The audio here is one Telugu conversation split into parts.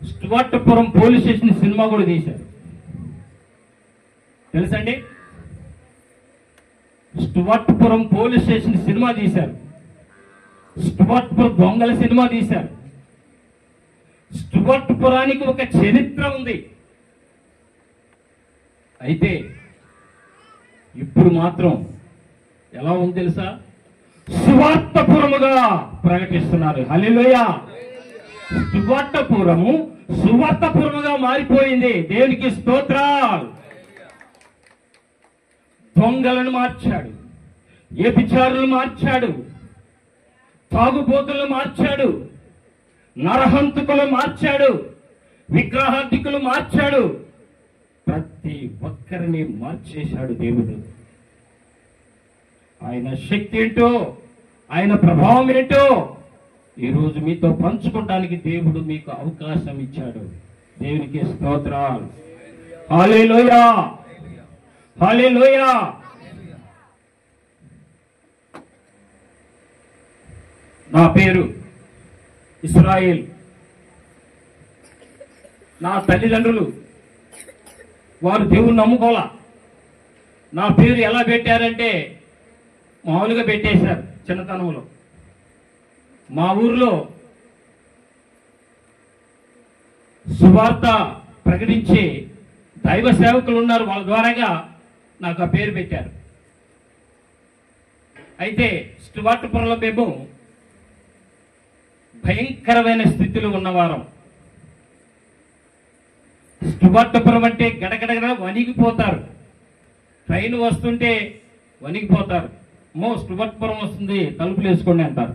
స్టువర్ట్పురం పోలీస్ స్టేషన్ సినిమా కూడా తీశారు, తెలుసండి? స్టువర్ట్పురం పోలీస్ స్టేషన్ సినిమా తీశారు, స్టువర్ట్పురం దొంగల సినిమా తీశారు. స్టువర్ట్పురానికి ఒక చరిత్ర ఉంది. అయితే ఇప్పుడు మాత్రం ఎలా ఉంది తెలుసా? సువార్తపురముగా ప్రకటిస్తున్నారు. హల్లెలూయా! స్టువర్ట్పురము సువార్తపురముగా మారిపోయింది. దేవునికి స్తోత్రాలు. దొంగలను మార్చాడు, వ్యభిచారులను మార్చాడు, తాగుబోతులను మార్చాడు, నరహంతకులను మార్చాడు, విగ్రహార్థికులు మార్చాడు. ప్రతి ఒక్కరిని మార్చేశాడు దేవుడు. ఆయన శక్తి ఏంటో, ఆయన ప్రభావం ఏంటో ఈరోజు మీతో పంచుకోవడానికి దేవుడు మీకు అవకాశం ఇచ్చాడు. దేవునికి స్తోత్రాలు. హల్లెలూయా! హల్లెలూయా! నా పేరు ఇస్రాయేల్. నా తల్లిదండ్రులు వారు దేవుణ్ణి నమ్ముకోవాలా. నా పేరు ఎలా పెట్టారంటే మామూలుగా పెట్టేశారు చిన్నతనంలో. మా ఊర్లో సువార్త ప్రకటించే దైవ సేవకులు ఉన్నారు, వాళ్ళ ద్వారాగా నాకు ఆ పేరు పెట్టారు. అయితే స్టువర్ట్పురంలో మేము భయంకరమైన స్థితిలో ఉన్నవారం. స్టువర్ట్పురం అంటే గడగడగడ వణిగిపోతారు. ట్రైన్ వస్తుంటే వణిగిపోతారు. స్టువర్ట్పురం వస్తుంది, తలుపులు వేసుకోండి అంటారు.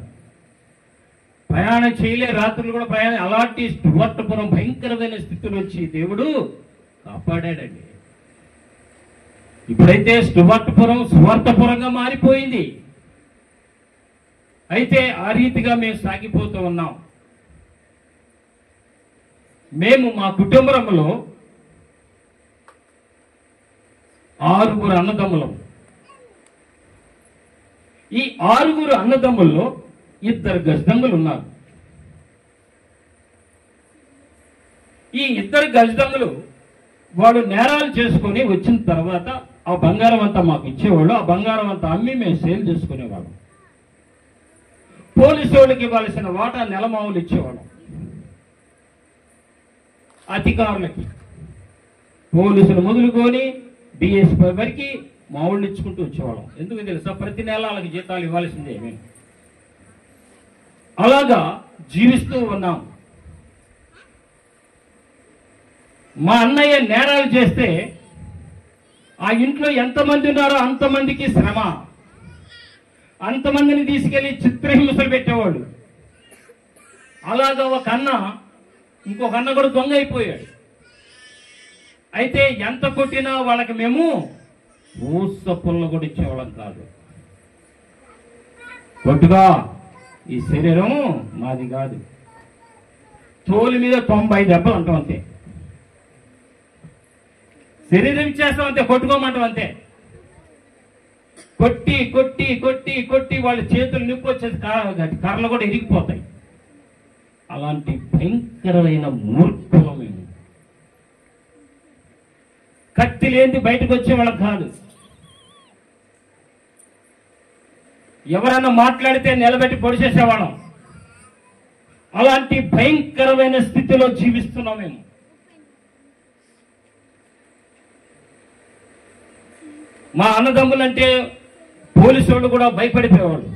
ప్రయాణం చేయలే, రాత్రులు కూడా ప్రయాణం. అలాంటి స్టువర్ట్పురం భయంకరమైన స్థితిలో వచ్చి దేవుడు కాపాడాడండి. ఇప్పుడైతే స్టువర్ట్పురం సువార్తపురంగా మారిపోయింది. అయితే ఆ రీతిగా మేము సాగిపోతూ ఉన్నాం. మేము మా కుటుంబంలో 6 అన్నదమ్ములం. ఈ 6 అన్నదమ్ముల్లో 2 గజదమ్ములు ఉన్నారు. ఈ 2 గజదమ్ములు వాడు నేరాలు చేసుకుని వచ్చిన తర్వాత ఆ బంగారం అంతా మాకు ఇచ్చేవాళ్ళు. ఆ బంగారం అంతా అమ్మి మేము సేల్ చేసుకునేవాళ్ళం. పోలీసు వాళ్ళకి ఇవ్వాల్సిన వాటా నెలమావులు ఇచ్చేవాళ్ళం. అధికారులకి పోలీసులు మొదలుకొని డిఎస్పీ వరకు మావుళ్ళు ఇచ్చుకుంటూ వచ్చేవాళ్ళం. ఎందుకు తెలుసా? ప్రతి నెల వాళ్ళకి జీతాలు ఇవ్వాల్సిందే. మేము అలాగా జీవిస్తూ ఉన్నాం. మా అన్నయ్య నేరాలు చేస్తే ఆ ఇంట్లో ఎంతమంది ఉన్నారో అంతమందికి శ్రమ. అంతమందిని తీసుకెళ్లి చిత్రహింసలు పెట్టేవాళ్ళు. అలాగా ఒక అన్న ఇంకొక అన్న కూడా దొంగ అయిపోయాడు. అయితే ఎంత కొట్టినా వాళ్ళకి మేము ఊస పుల్ల కూడా ఇచ్చేవాళ్ళం కాదు. కొట్టుగా ఈ శరీరం మాది కాదు. తోలు మీద 90 దెబ్బలు అంటాం అంతే. శరీరం ఇచ్చేస్తాం అంతే, కొట్టుకోమంటాం అంతే. కొట్టి కొట్టి కొట్టి కొట్టి వాళ్ళ చేతులు నిప్పు వచ్చేసి కర్రలు కూడా ఇరిగిపోతాయి. అలాంటి భయంకరమైన మూర్ఖులం మేము. కత్తి లేని బయటకు వచ్చేవాళ్ళం కాదు. ఎవరన్నా మాట్లాడితే నిలబెట్టి పొడిచేసేవాళ్ళం. అలాంటి భయంకరమైన స్థితిలో జీవిస్తున్నాం మేము. మా అన్నదమ్ములంటే పోలీసు వాళ్ళు కూడా భయపడిపోయేవాళ్ళు.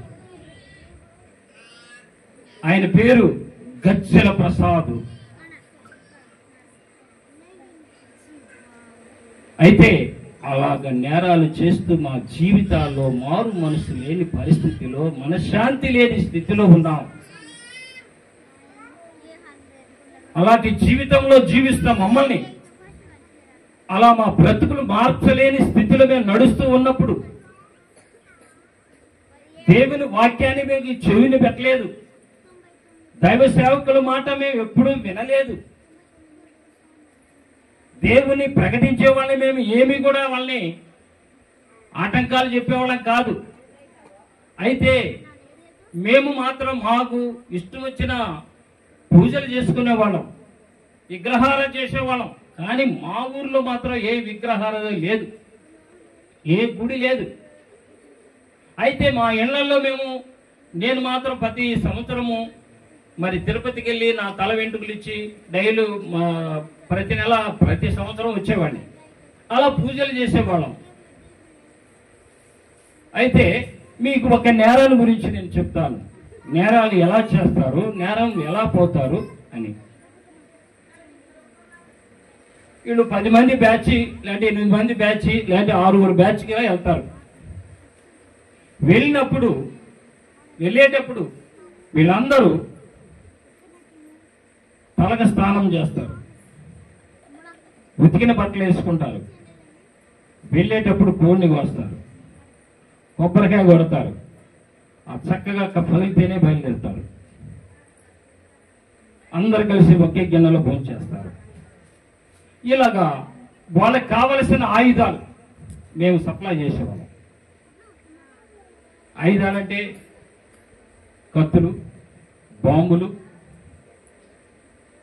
ఆయన పేరు గజ్జల ప్రసాద్. అయితే అలాగ నేరాలు చేస్తూ మా జీవితాల్లో మారు మనసు లేని పరిస్థితిలో, మనశ్శాంతి లేని స్థితిలో ఉన్నాం. అలాంటి జీవితంలో జీవిస్తాం మమ్మల్ని. అలా మా బ్రతుకులు మార్చలేని స్థితిలో మేము నడుస్తూ ఉన్నప్పుడు దేవుని వాక్యాన్ని మేము చెవిని పెట్టలేదు. దైవ సేవకుల మాట మేము ఎప్పుడూ వినలేదు. దేవుని ప్రకటించే వాళ్ళని మేము ఏమీ కూడా వాళ్ళని ఆటంకాలు చెప్పేవాళ్ళం కాదు. అయితే మేము మాత్రం మాకు ఇష్టం వచ్చిన పూజలు చేసుకునేవాళ్ళం. విగ్రహారాధన చేసేవాళ్ళం. కానీ మా ఊర్లో మాత్రం ఏ విగ్రహారాధన లేదు, ఏ గుడి లేదు. అయితే మా ఇళ్లలో నేను మాత్రం ప్రతి సంవత్సరము మరి తిరుపతికి వెళ్ళి నా తల వెంట్రుకలు ఇచ్చి డైలీ ప్రతి నెల ప్రతి సంవత్సరం వచ్చేవాడిని. అలా పూజలు చేసేవాళ్ళం. అయితే మీకు ఒక నేరాల గురించి నేను చెప్తాను. నేరాలు ఎలా చేస్తారు, నేరం ఎలా పోతారు అని. వీళ్ళు 10 మంది బ్యాచ్, లేదంటే 8 మంది బ్యాచ్, లేదంటే 6 బ్యాచ్గా వెళ్తారు. వెళ్ళేటప్పుడు వీళ్ళందరూ తలకు స్నానం చేస్తారు, ఉతికిన బట్టలు వేసుకుంటారు. వెళ్ళేటప్పుడు కోడిని కోస్తారు, కొబ్బరికాయ కొడతారు, ఆ చక్కగా పలిగితేనే బయలుదేరుతారు. అందరు కలిసి ఒకే గిన్నెలో భోంచేస్తారు. ఇలాగా వాళ్ళకి కావలసిన ఆయుధాలు మేము సప్లై చేసేవాళ్ళం. ఆయుధాలంటే కత్తులు, బాంబులు,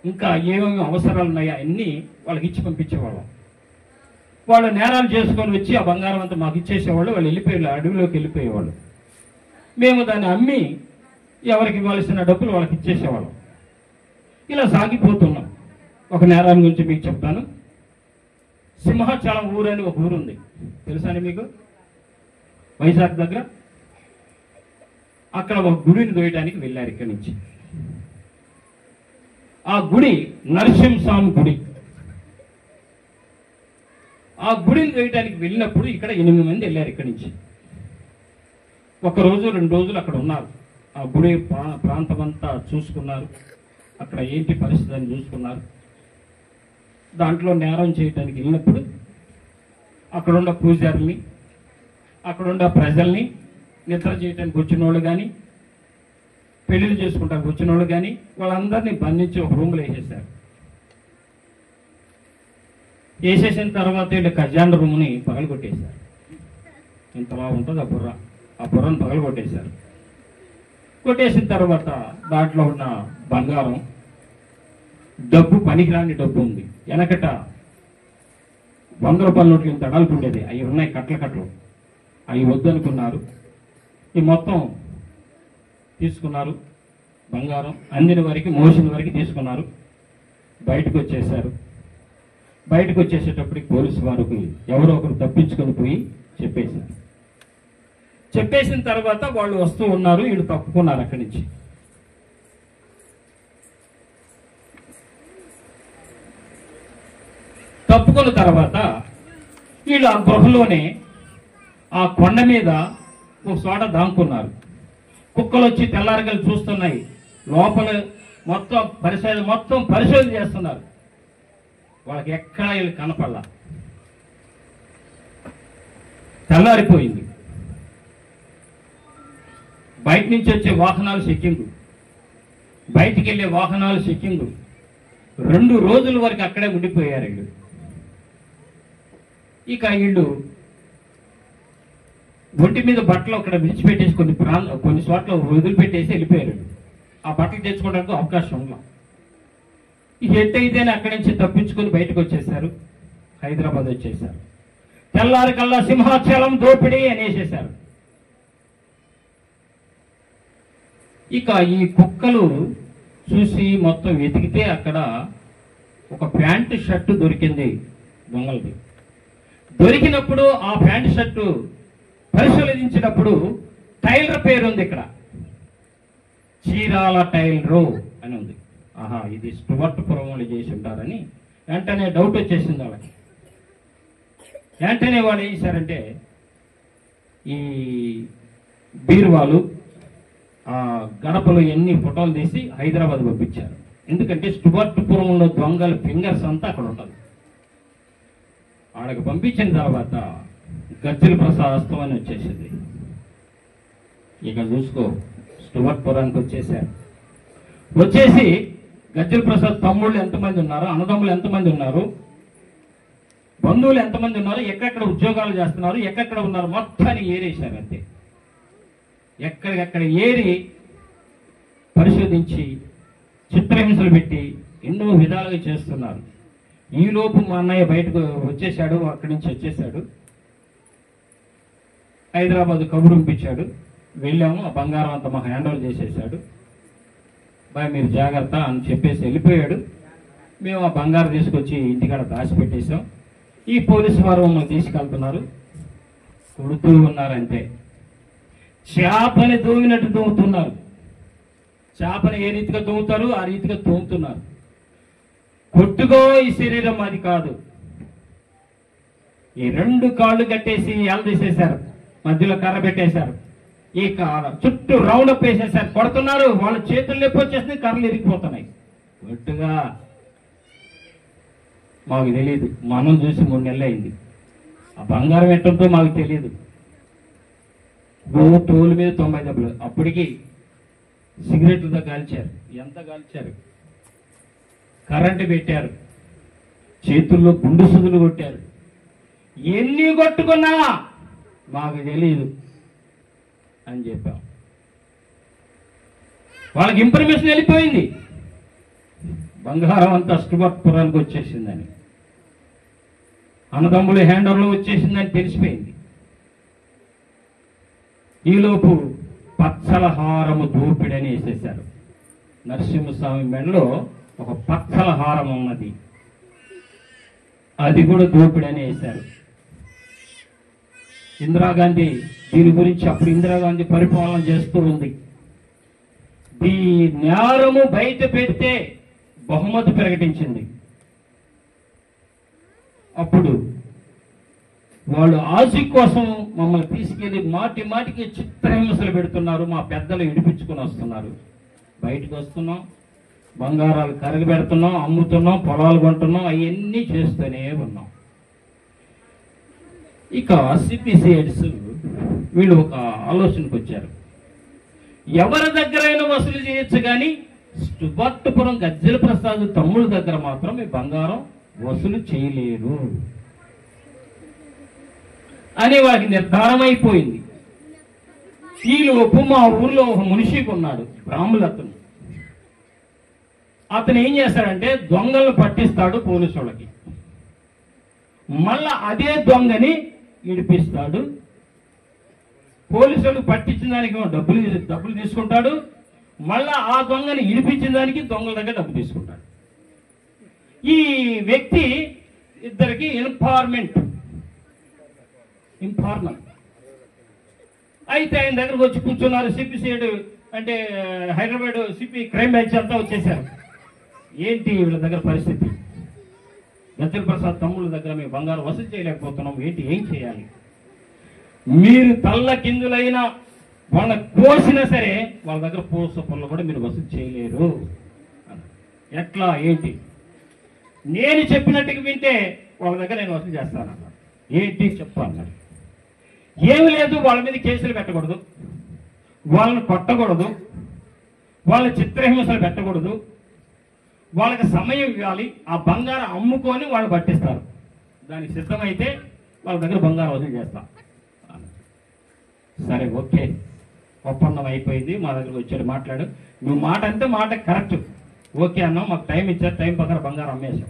ఇంకా ఏమేమి అవసరాలు ఉన్నాయో అన్నీ వాళ్ళకి ఇచ్చి పంపించేవాళ్ళం. వాళ్ళు నేరాలు చేసుకొని వచ్చి ఆ బంగారం అంతా మాకు ఇచ్చేసేవాళ్ళు. వాళ్ళు అడవిలోకి వెళ్ళిపోయేవాళ్ళు. మేము దాన్ని అమ్మి ఎవరికి ఇవ్వాల్సిన డబ్బులు వాళ్ళకి ఇచ్చేసేవాళ్ళం. ఇలా సాగిపోతున్నాం. ఒక నేరాల గురించి మీకు చెప్తాను. సింహాచలం ఊరు అని ఒక ఊరు ఉంది, తెలుసా అండి మీకు? వైజాగ్ దగ్గర. అక్కడ ఒక గుడిని దోయడానికి వెళ్ళారు ఇక్కడి నుంచి. ఆ గుడి నరసింహస్వామి గుడి. ఆ గుడిని దోయడానికి వెళ్ళినప్పుడు ఇక్కడ 8 మంది వెళ్ళారు ఇక్కడి నుంచి. 1 రోజు 2 రోజులు అక్కడ ఉన్నారు. ఆ గుడి ప్రాంతం అంతా చూసుకున్నారు. అక్కడ ఏంటి పరిస్థితి అని చూసుకున్నారు. దాంట్లో నేరం చేయడానికి వెళ్ళినప్పుడు అక్కడున్న పూజారుల్ని, అక్కడున్న ప్రజల్ని, నిద్ర చేయడానికి వచ్చిన వాళ్ళు కానీ, పెళ్లిళ్ళు చేసుకుంటానికి వచ్చిన వాళ్ళు కానీ, వాళ్ళందరినీ బంధించి ఒక రూమ్లో వేసేసారు. వేసేసిన తర్వాత వీళ్ళు ఖజానా రూమ్ని పగలగొట్టేశారు. ఇంతలా ఉంటుంది ఆ బుర్రను పగలగొట్టేశారు. కొట్టేసిన తర్వాత దాంట్లో ఉన్న బంగారం, డబ్బు, పనికిరాని డబ్బు ఉంది. వెనకట 100 రూపాయల నోట్లు ఇంత అడల్పు ఉండేది, అవి ఉన్నాయి కట్టలు. అవి వద్దనుకున్నారు. ఈ మొత్తం తీసుకున్నారు. బంగారం అందిన వరకు, మోసిన వరకు తీసుకున్నారు. బయటకు వచ్చేసారు. బయటకు వచ్చేసేటప్పటికి పోలీసు వారికి ఎవరో ఒకరు తప్పించుకొని పోయి చెప్పేశారు. చెప్పేసిన తర్వాత వాళ్ళు వస్తూ ఉన్నారు. వీళ్ళు తప్పుకున్నారు అక్కడి నుంచి. తప్పుకున్న తర్వాత వీళ్ళు ఆ గృహలోనే ఆ కొండ మీద ఒక చోట దాంకున్నారు. కుక్కలు వచ్చి తెల్లారగలు చూస్తున్నాయి. లోపల మొత్తం పరిశోధన చేస్తున్నారు. వాళ్ళకి ఎక్కడ వీళ్ళు కనపడలా. తెల్లారిపోయింది. బయట నుంచి వచ్చే వాహనాలు చెక్కింగ్, బయటికి వెళ్ళే వాహనాలు చెక్కింగ్. 2 రోజుల వరకు అక్కడే ఉండిపోయారు వీళ్ళు. ఇక వీళ్ళు ఒంటి మీద బట్టలు అక్కడ విడిచిపెట్టేసి కొన్ని చోట్ల వదిలిపెట్టేసి వెళ్ళిపోయారు. ఆ బట్టలు తెచ్చుకోవడానికి అవకాశం ఉందా? ఇక ఎట్టయితేనే అక్కడి నుంచి తప్పించుకొని బయటకు వచ్చేసారు. హైదరాబాద్ వచ్చేసారు. తెల్లారి కల్లా సింహాచలం దోపిడీ అనేసేశారు. ఇక ఈ కుక్కలు చూసి మొత్తం వెతికితే అక్కడ ఒక ప్యాంటు షర్టు దొరికింది దొంగలది. దొరికినప్పుడు ఆ ప్యాంటు షర్టు పరిశోధించినప్పుడు టైలర్ పేరు ఉంది. ఇక్కడ చీరాల టైలరు అని ఉంది. ఆహా, ఇది స్టువర్ట్పురం వాళ్ళు చేసి ఉంటారని వెంటనే డౌట్ వచ్చేసింది వాళ్ళకి. వెంటనే వాళ్ళు ఏం చేశారంటే ఈ బీరువాలు, ఆ గడపలు ఎన్ని ఫోటోలు తీసి హైదరాబాద్ పంపించారు. ఎందుకంటే స్టువర్ట్పురంలో దొంగల ఫింగర్స్ అంతా అక్కడ ఉంటుంది. ఆడకు పంపించిన తర్వాత గజ్జల ప్రసాదం అని వచ్చేసింది. ఇక చూసుకో, స్టువర్ట్పురానికి వచ్చేసారు. వచ్చేసి గజ్జల ప్రసాద్ తమ్ముళ్ళు ఎంతమంది ఉన్నారు, అన్నదమ్ములు ఎంతమంది ఉన్నారు, బంధువులు ఎంతమంది ఉన్నారు, ఎక్కడెక్కడ ఉద్యోగాలు చేస్తున్నారు, ఎక్కడెక్కడ ఉన్నారు, మొత్తాన్ని ఏరేశారు. అంతే, ఎక్కడికెక్కడ ఏరి పరిశోధించి చిత్రహింసలు పెట్టి ఎన్నో విధాలుగా చేస్తున్నారు. ఈలోపు మా అన్నయ్య బయటకు వచ్చేసాడు, అక్కడి నుంచి వచ్చేసాడు, హైదరాబాద్ కబురు పంపించాడు. వెళ్ళాము, ఆ బంగారం అంతా మాకు హ్యాండ్ ఓవర్ చేసేసాడు. బాయ్ మీరు జాగ్రత్త అని చెప్పేసి వెళ్ళిపోయాడు. మేము ఆ బంగారం తీసుకొచ్చి ఇంటికాడ దాచిపెట్టేసాం. ఈ పోలీసు వారు మమ్మల్ని తీసుకెళ్తున్నారు, కొడుతూ ఉన్నారంటే. చేపని దూమినట్టు దూముతున్నారు. చేపని ఏ రీతిగా దూముతారు ఆ రీతిగా దూముతున్నారు. కొట్టుకో ఈ శరీరం అది కాదు. ఈ 2 కాళ్ళు కట్టేసి తీసేశారు, మధ్యలో కర్ర పెట్టేశారు, ఈ చుట్టూ రౌండ్ అప్ వేసేశారు. కొడుతున్నారు, వాళ్ళ చేతులు నొప్పి వచ్చేసి కర్రలు ఇరిగిపోతున్నాయి. కొట్టుగా మాకు తెలియదు, మనం చూసి 3 నెలలు అయింది. ఆ బంగారం ఎట్టంతో మాకు తెలియదు. తోలు మీద 90 దెబ్బలు. అప్పటికి సిగరెట్లతో కాల్చారు. ఎంత కాల్చారు? కరెంటు పెట్టారు, చేతుల్లో గుండు సుదులు కొట్టారు. ఎన్ని కొట్టుకున్నా మాకు తెలియదు అని చెప్పాం. వాళ్ళకి ఇన్ఫర్మేషన్ వెళ్ళిపోయింది, బంగారం అంతా అష్టవర్పురానికి వచ్చేసిందని, అన్నదమ్ములు హ్యాండ్ ఓవర్లో వచ్చేసిందని తెలిసిపోయింది. ఈలోపు పచ్చల హారము దోపిడని వేసేశారు. నరసింహస్వామి మెడలో ఒక పచ్చల హారం ఉన్నది, అది కూడా దోపిడని వేశారు. ఇందిరాగాంధీ దీని గురించి, అప్పుడు ఇందిరాగాంధీ పరిపాలన చేస్తూ ఉంది. ఈ నేరము బయట పెడితే బహుమతి ప్రకటించింది. అప్పుడు వాళ్ళు ఆశ కోసం మమ్మల్ని తీసుకెళ్లి మాటికి చిత్రహింసలు పెడుతున్నారు. మా పెద్దలు ఇడిపించుకుని వస్తున్నారు. బయటకు వస్తున్నాం, బంగారాలు కరగ పెడుతున్నాం, అమ్ముతున్నాం, పొలాలు కొంటున్నాం, అవన్నీ చేస్తూనే ఉన్నాం. ఇక సిపిసిఐడ్స్ వీళ్ళు ఒక ఆలోచనకు వచ్చారు. ఎవరి దగ్గరైనా వసూలు చేయొచ్చు, కానీ సుబట్టుపురం గజ్జల ప్రసాద్ తమ్ముడు దగ్గర మాత్రం ఈ బంగారం వసూలు చేయలేరు అని వారికి నిర్ధారం అయిపోయింది. ఈలోపు మా ఊర్లో ఒక మునిషికి ఉన్నాడు, బ్రాహ్మణులు. అతను ఏం చేస్తాడంటే దొంగలను పట్టిస్తాడు పోలీసు వాళ్ళకి, మళ్ళా అదే దొంగని ఇడిపిస్తాడు. పోలీసులు పట్టించిన దానికి డబ్బులు తీసుకుంటాడు, మళ్ళా ఆ దొంగని ఇడిపించిన దానికి దొంగల దగ్గర డబ్బు తీసుకుంటాడు. ఈ వ్యక్తి ఇద్దరికి ఇన్ఫార్మర్ అయితే ఆయన దగ్గరకు వచ్చి కూర్చున్నారు. సిపిసిఐడి అంటే హైదరాబాద్ సిపి క్రైమ్ బ్రాంచ్ అంతా వచ్చేసారు. ఏంటి వీళ్ళ దగ్గర పరిస్థితి? గజ్జల ప్రసాద్ తమ్ముళ్ళ దగ్గర మేము బంగారం వసూలు చేయలేకపోతున్నాం, ఏంటి, ఏం చేయాలి? మీరు తల్ల కిందులైన వాళ్ళ కోసినా సరే వాళ్ళ దగ్గర పోస పనులు కూడా మీరు వసూలు చేయలేరు. ఎట్లా, ఏంటి? నేను చెప్పినట్టుగా వింటే వాళ్ళ దగ్గర నేను వసూలు చేస్తానన్నా. ఏంటి చెప్పు అన్నారు. ఏమి లేదు, వాళ్ళ మీద కేసులు పెట్టకూడదు, వాళ్ళని కొట్టకూడదు, వాళ్ళ చిత్రహింసలు పెట్టకూడదు, వాళ్ళకి సమయం ఇవ్వాలి, ఆ బంగారం అమ్ముకొని వాళ్ళు పట్టిస్తారు, దానికి సిద్ధమైతే వాళ్ళ దగ్గర బంగారం వసూలు చేస్తాం. సరే ఓకే, ఒప్పందం అయిపోయింది. మా దగ్గరకు వచ్చాడు, మాట్లాడు. నువ్వు మాట అంటే మాట కరెక్ట్, ఓకే అన్నాం. మాకు టైం ఇచ్చారు, టైం ప్రకారం బంగారం అమ్మేశాం,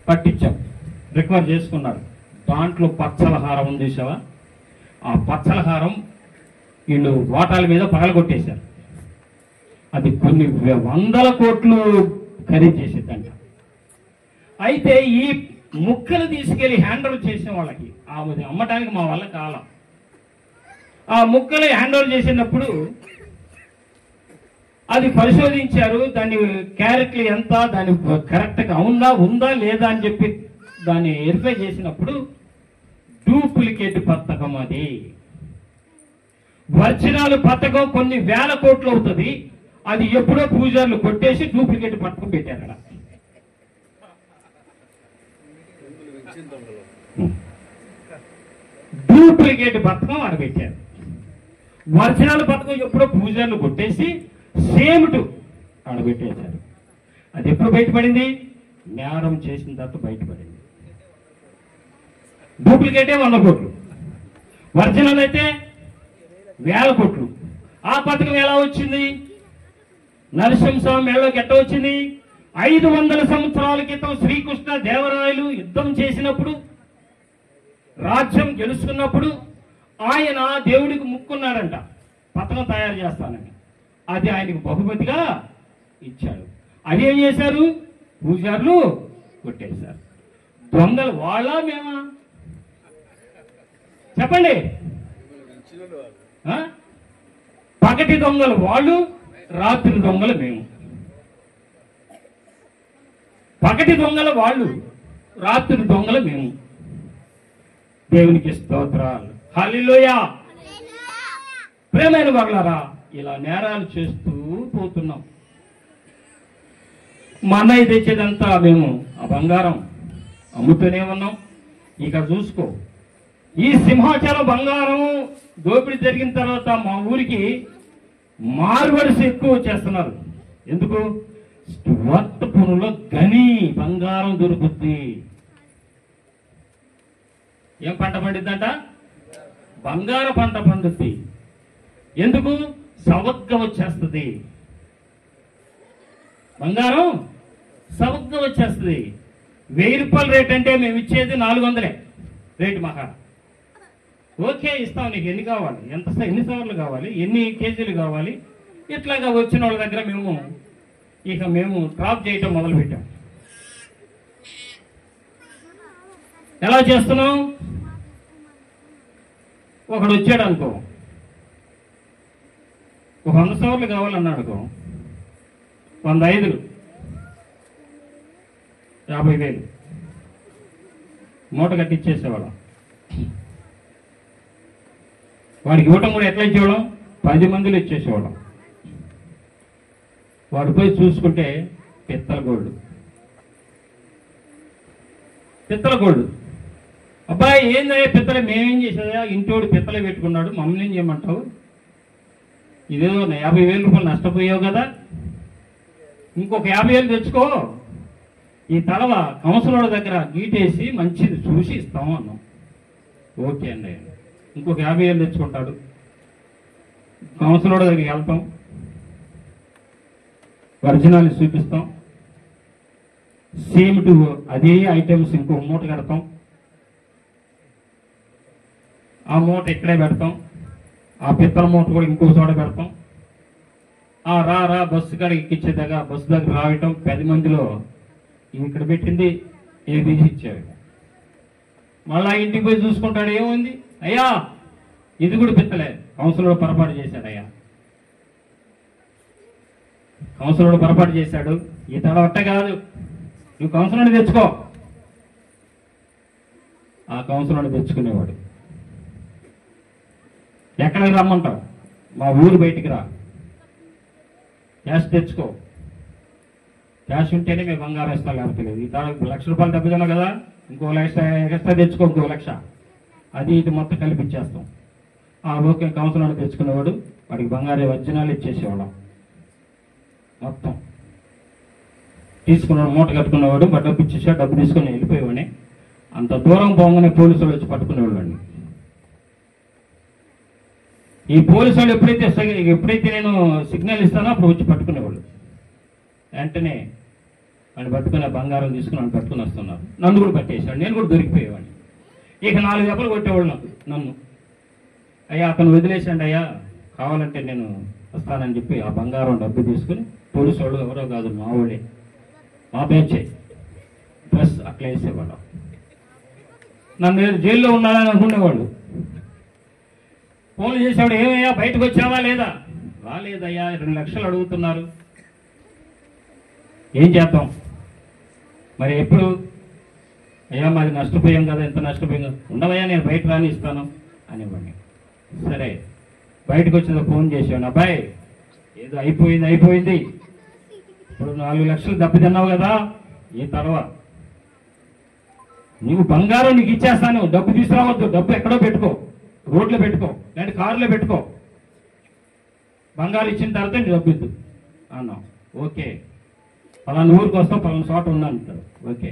పట్టించాం, రికవర్ చేసుకున్నారు. దాంట్లో పచ్చల హారం ఉంది చూసావా, ఆ పచ్చల హారం వీళ్ళు వాటాల మీద పగలగొట్టేశారు. అది కొన్ని 100 కోట్లు ఖరీదు చేసేదంట. అయితే ఈ ముక్కలు తీసుకెళ్లి హ్యాండ్ ఓవర్ చేసిన వాళ్ళకి అమ్మటానికి మా వల్ల కాలం. ఆ ముక్కలు హ్యాండ్ ఓవర్ చేసినప్పుడు అది పరిశోధించారు, దాని క్యారెక్టర్ ఎంత, దాని కరెక్ట్గా ఉందా లేదా అని చెప్పి దాన్ని వెరిఫై చేసినప్పుడు డూప్లికేట్ పథకం. అది ఒరిజినల్ పథకం కొన్ని 1000 కోట్లు అవుతుంది. అది ఎప్పుడో పూజారులు కొట్టేసి డూప్లికేట్ పథకం పెట్టారు అక్కడ. డూప్లికేట్ పథకం ఆడ పెట్టారు. ఒరిజినల్ పథకం ఎప్పుడో పూజారులు కొట్టేసి సేమ్ టు ఆడ పెట్టేశారు. అది ఎప్పుడు బయటపడింది? నేరం చేసిన తర్వాత బయటపడింది. డూప్లికేటే 100 కోట్లు, ఒరిజినల్ అయితే 1000 కోట్లు. ఆ పథకం ఎలా వచ్చింది? నరసింహస్వామి మేళలోకి ఎట్ట వచ్చింది? 500 సంవత్సరాల క్రితం శ్రీకృష్ణ దేవరాయలు యుద్ధం చేసినప్పుడు, రాజ్యం గెలుచుకున్నప్పుడు ఆయన దేవుడికి ముక్కున్నాడంట, పతనం తయారు చేస్తానని. అది ఆయనకు బహుమతిగా ఇచ్చాడు. అదేం చేశారు? పూజారులు కొట్టేశారు. దొంగలు వాళ్ళ మేమా? చెప్పండి. పగటి దొంగలు వాళ్ళు, రాత్రి దొంగలు మేము. పగటి దొంగల వాళ్ళు, రాత్రి దొంగలు మేము. దేవునికి స్తోత్రాలు. హల్లెలూయా. ప్రేమైన వారలారా, ఇలా నేరాలు చేస్తూ పోతున్నాం. మా అన్నయ్య తెచ్చేదంతా మేము ఆ బంగారం అమ్ముతూనే ఉన్నాం. ఇక చూసుకో, ఈ సింహాచలం బంగారం దోపిడీ జరిగిన తర్వాత మా ఊరికి మార్వడిసి ఎక్కువ చేస్తున్నారు. ఎందుకు? వర్తపురంలో గని బంగారం దొరుకుద్ది. ఏం పంట పండిద్దంట? బంగారు పంట పండుద్ది. ఎందుకు? సవగ్గా వచ్చేస్తుంది. బంగారం సవగ్గా వచ్చేస్తుంది. 1000 రూపాయల రేట్ అంటే మేము ఇచ్చేది 400 రేటు మహా. ఓకే, ఇస్తాం. నీకు ఎన్ని కావాలి, ఎన్ని సవర్లు కావాలి, ఎన్ని కేజీలు కావాలి, ఇట్లాగా వచ్చిన వాళ్ళ దగ్గర మేము డ్రాప్ చేయటం మొదలుపెట్టాం. ఎలా చేస్తున్నాం? ఒకడు వచ్చాడు అనుకో, 100 సవర్లు కావాలన్నాడు అనుకో, 105 50,000 మూట కట్టిచ్చేసేవాళ్ళం. వాడికి ఇవ్వటం కూడా ఎట్లా ఇచ్చేవాళ్ళం? 10 మందిలో ఇచ్చేసేవాళ్ళం. వాడు పోయి చూసుకుంటే పిత్తల గోల్డ్. అబ్బాయి ఏందయ్యా పిత్తల? మేమేం చేసేదా? ఇంటోడు పిత్తలే పెట్టుకున్నాడు, మమ్మల్ని ఏం చేయమంటావు? ఇదేదో 50,000 రూపాయలు నష్టపోయావు కదా, ఇంకొక 50,000 తెచ్చుకో. ఈ తలవ కౌన్సిలర్ దగ్గర గీటేసి మంచిది చూసి ఇస్తాము అన్నాం. ఓకే అండి. ఇంకొక 50,000 తెచ్చుకుంటాడు. కౌన్సిలర్ దగ్గరికి వెళ్తాం, ఒరిజినల్ చూపిస్తాం, సేమ్ టు అదే ఐటమ్స్ ఇంకో మూట కడతాం. ఆ మూట ఇక్కడే పెడతాం, ఆ పిత్తల మూట కూడా ఇంకో చోట పెడతాం. రా బస్సు కాడ ఎక్కించేదాకా బస్సు దగ్గర రావటం, 10 మందిలో ఇక్కడ పెట్టింది ఏ తీసి ఇచ్చాడు. మళ్ళా ఇంటికి పోయి చూసుకుంటాడు, ఏముంది అయ్యా ఇది కూడా పిత్తలే, కౌన్సిలర్ పొరపాటు చేశాడు. కౌన్సిలర్ పొరపాటు చేశాడు. ఈ తల ఒట్ట కాదు, నువ్వు కౌన్సిలర్ని తెచ్చుకో. ఆ కౌన్సిలర్ని తెచ్చుకునేవాడు. ఎక్కడికి రమ్మంటావు? మా ఊరు బయటికి రా, క్యాష్ తెచ్చుకో. క్యాష్ ఉంటేనే మేము బంగారం ఇస్తాం, లేకపోతే లేదు. ఈ తల 1,00,000 రూపాయలు దెబ్బతిన్నావు కదా, ఇంకో 1,00,000 ఎక్స్ట్రా తెచ్చుకో, ఇంకో 1,00,000. అది ఇది మొత్తం కలిపిచ్చేస్తాం. ఓకే, కౌన్సిలర్ తెచ్చుకునేవాడు, వాడికి బంగారు వజ్జనాలు ఇచ్చేసేవాళ్ళం. మొత్తం తీసుకున్నాడు, మూట కట్టుకునేవాడు, డబ్బు ఇచ్చేసాడు, డబ్బు తీసుకుని వెళ్ళిపోయేవాడిని. అంత దూరం పోగానే పోలీసులు వచ్చి పట్టుకునేవాళ్ళండి. ఈ పోలీసు వాళ్ళు ఎప్పుడైతే నేను సిగ్నల్ ఇస్తానో అప్పుడు వచ్చి పట్టుకునేవాళ్ళు. వెంటనే వాడిని పట్టుకునే బంగారం తీసుకుని వాడిని పట్టుకుని వస్తున్నారు. నన్ను కూడా పట్టేశాడు, నేను కూడా దొరికిపోయేవాడిని. ఇక 4 దెబ్బలు కొట్టేవాళ్ళు నన్ను. అయ్యా అతను వదిలేసండి అయ్యా, కావాలంటే నేను వస్తానని చెప్పి ఆ బంగారం డబ్బు తీసుకుని, పోలీసు వాళ్ళు ఎవరో కాదు మా వాళ్ళే, మా బ్యాచే, డ్రెస్ అట్లా వేసేవాళ్ళం. నన్ను జైల్లో ఉన్నానని అనుకునేవాళ్ళు. ఫోన్ చేసేవాడు, ఏమయ్యా బయటకు వచ్చావా లేదా? రాలేదయ్యా, 2 లక్షలు అడుగుతున్నారు, ఏం చేద్దాం మరి? ఎప్పుడు? అయ్యా మాది నష్టపోయాం కదా, ఎంత నష్టపోయాం, ఉండవయ్యా నేను బయట రాని ఇస్తాను అనేవాడిని. సరే బయటకు వచ్చిన ఫోన్ చేసాను, అబ్బాయి ఏదో అయిపోయింది, ఇప్పుడు 4 లక్షలు దెబ్బతిన్నావు కదా, ఈ తర్వాత నీవు బంగారం నీకు ఇచ్చేస్తాను, డబ్బు తీసుకురావద్దు, డబ్బు ఎక్కడో పెట్టుకో, రోడ్లో పెట్టుకో, లేదంటే కారులో పెట్టుకో, బంగారం ఇచ్చిన తర్వాత నీ డబ్బు ఇద్దు అన్నాం. ఓకే, పలానా ఊరికి వస్తాం, పలానా చోట ఉందంటారు. ఓకే,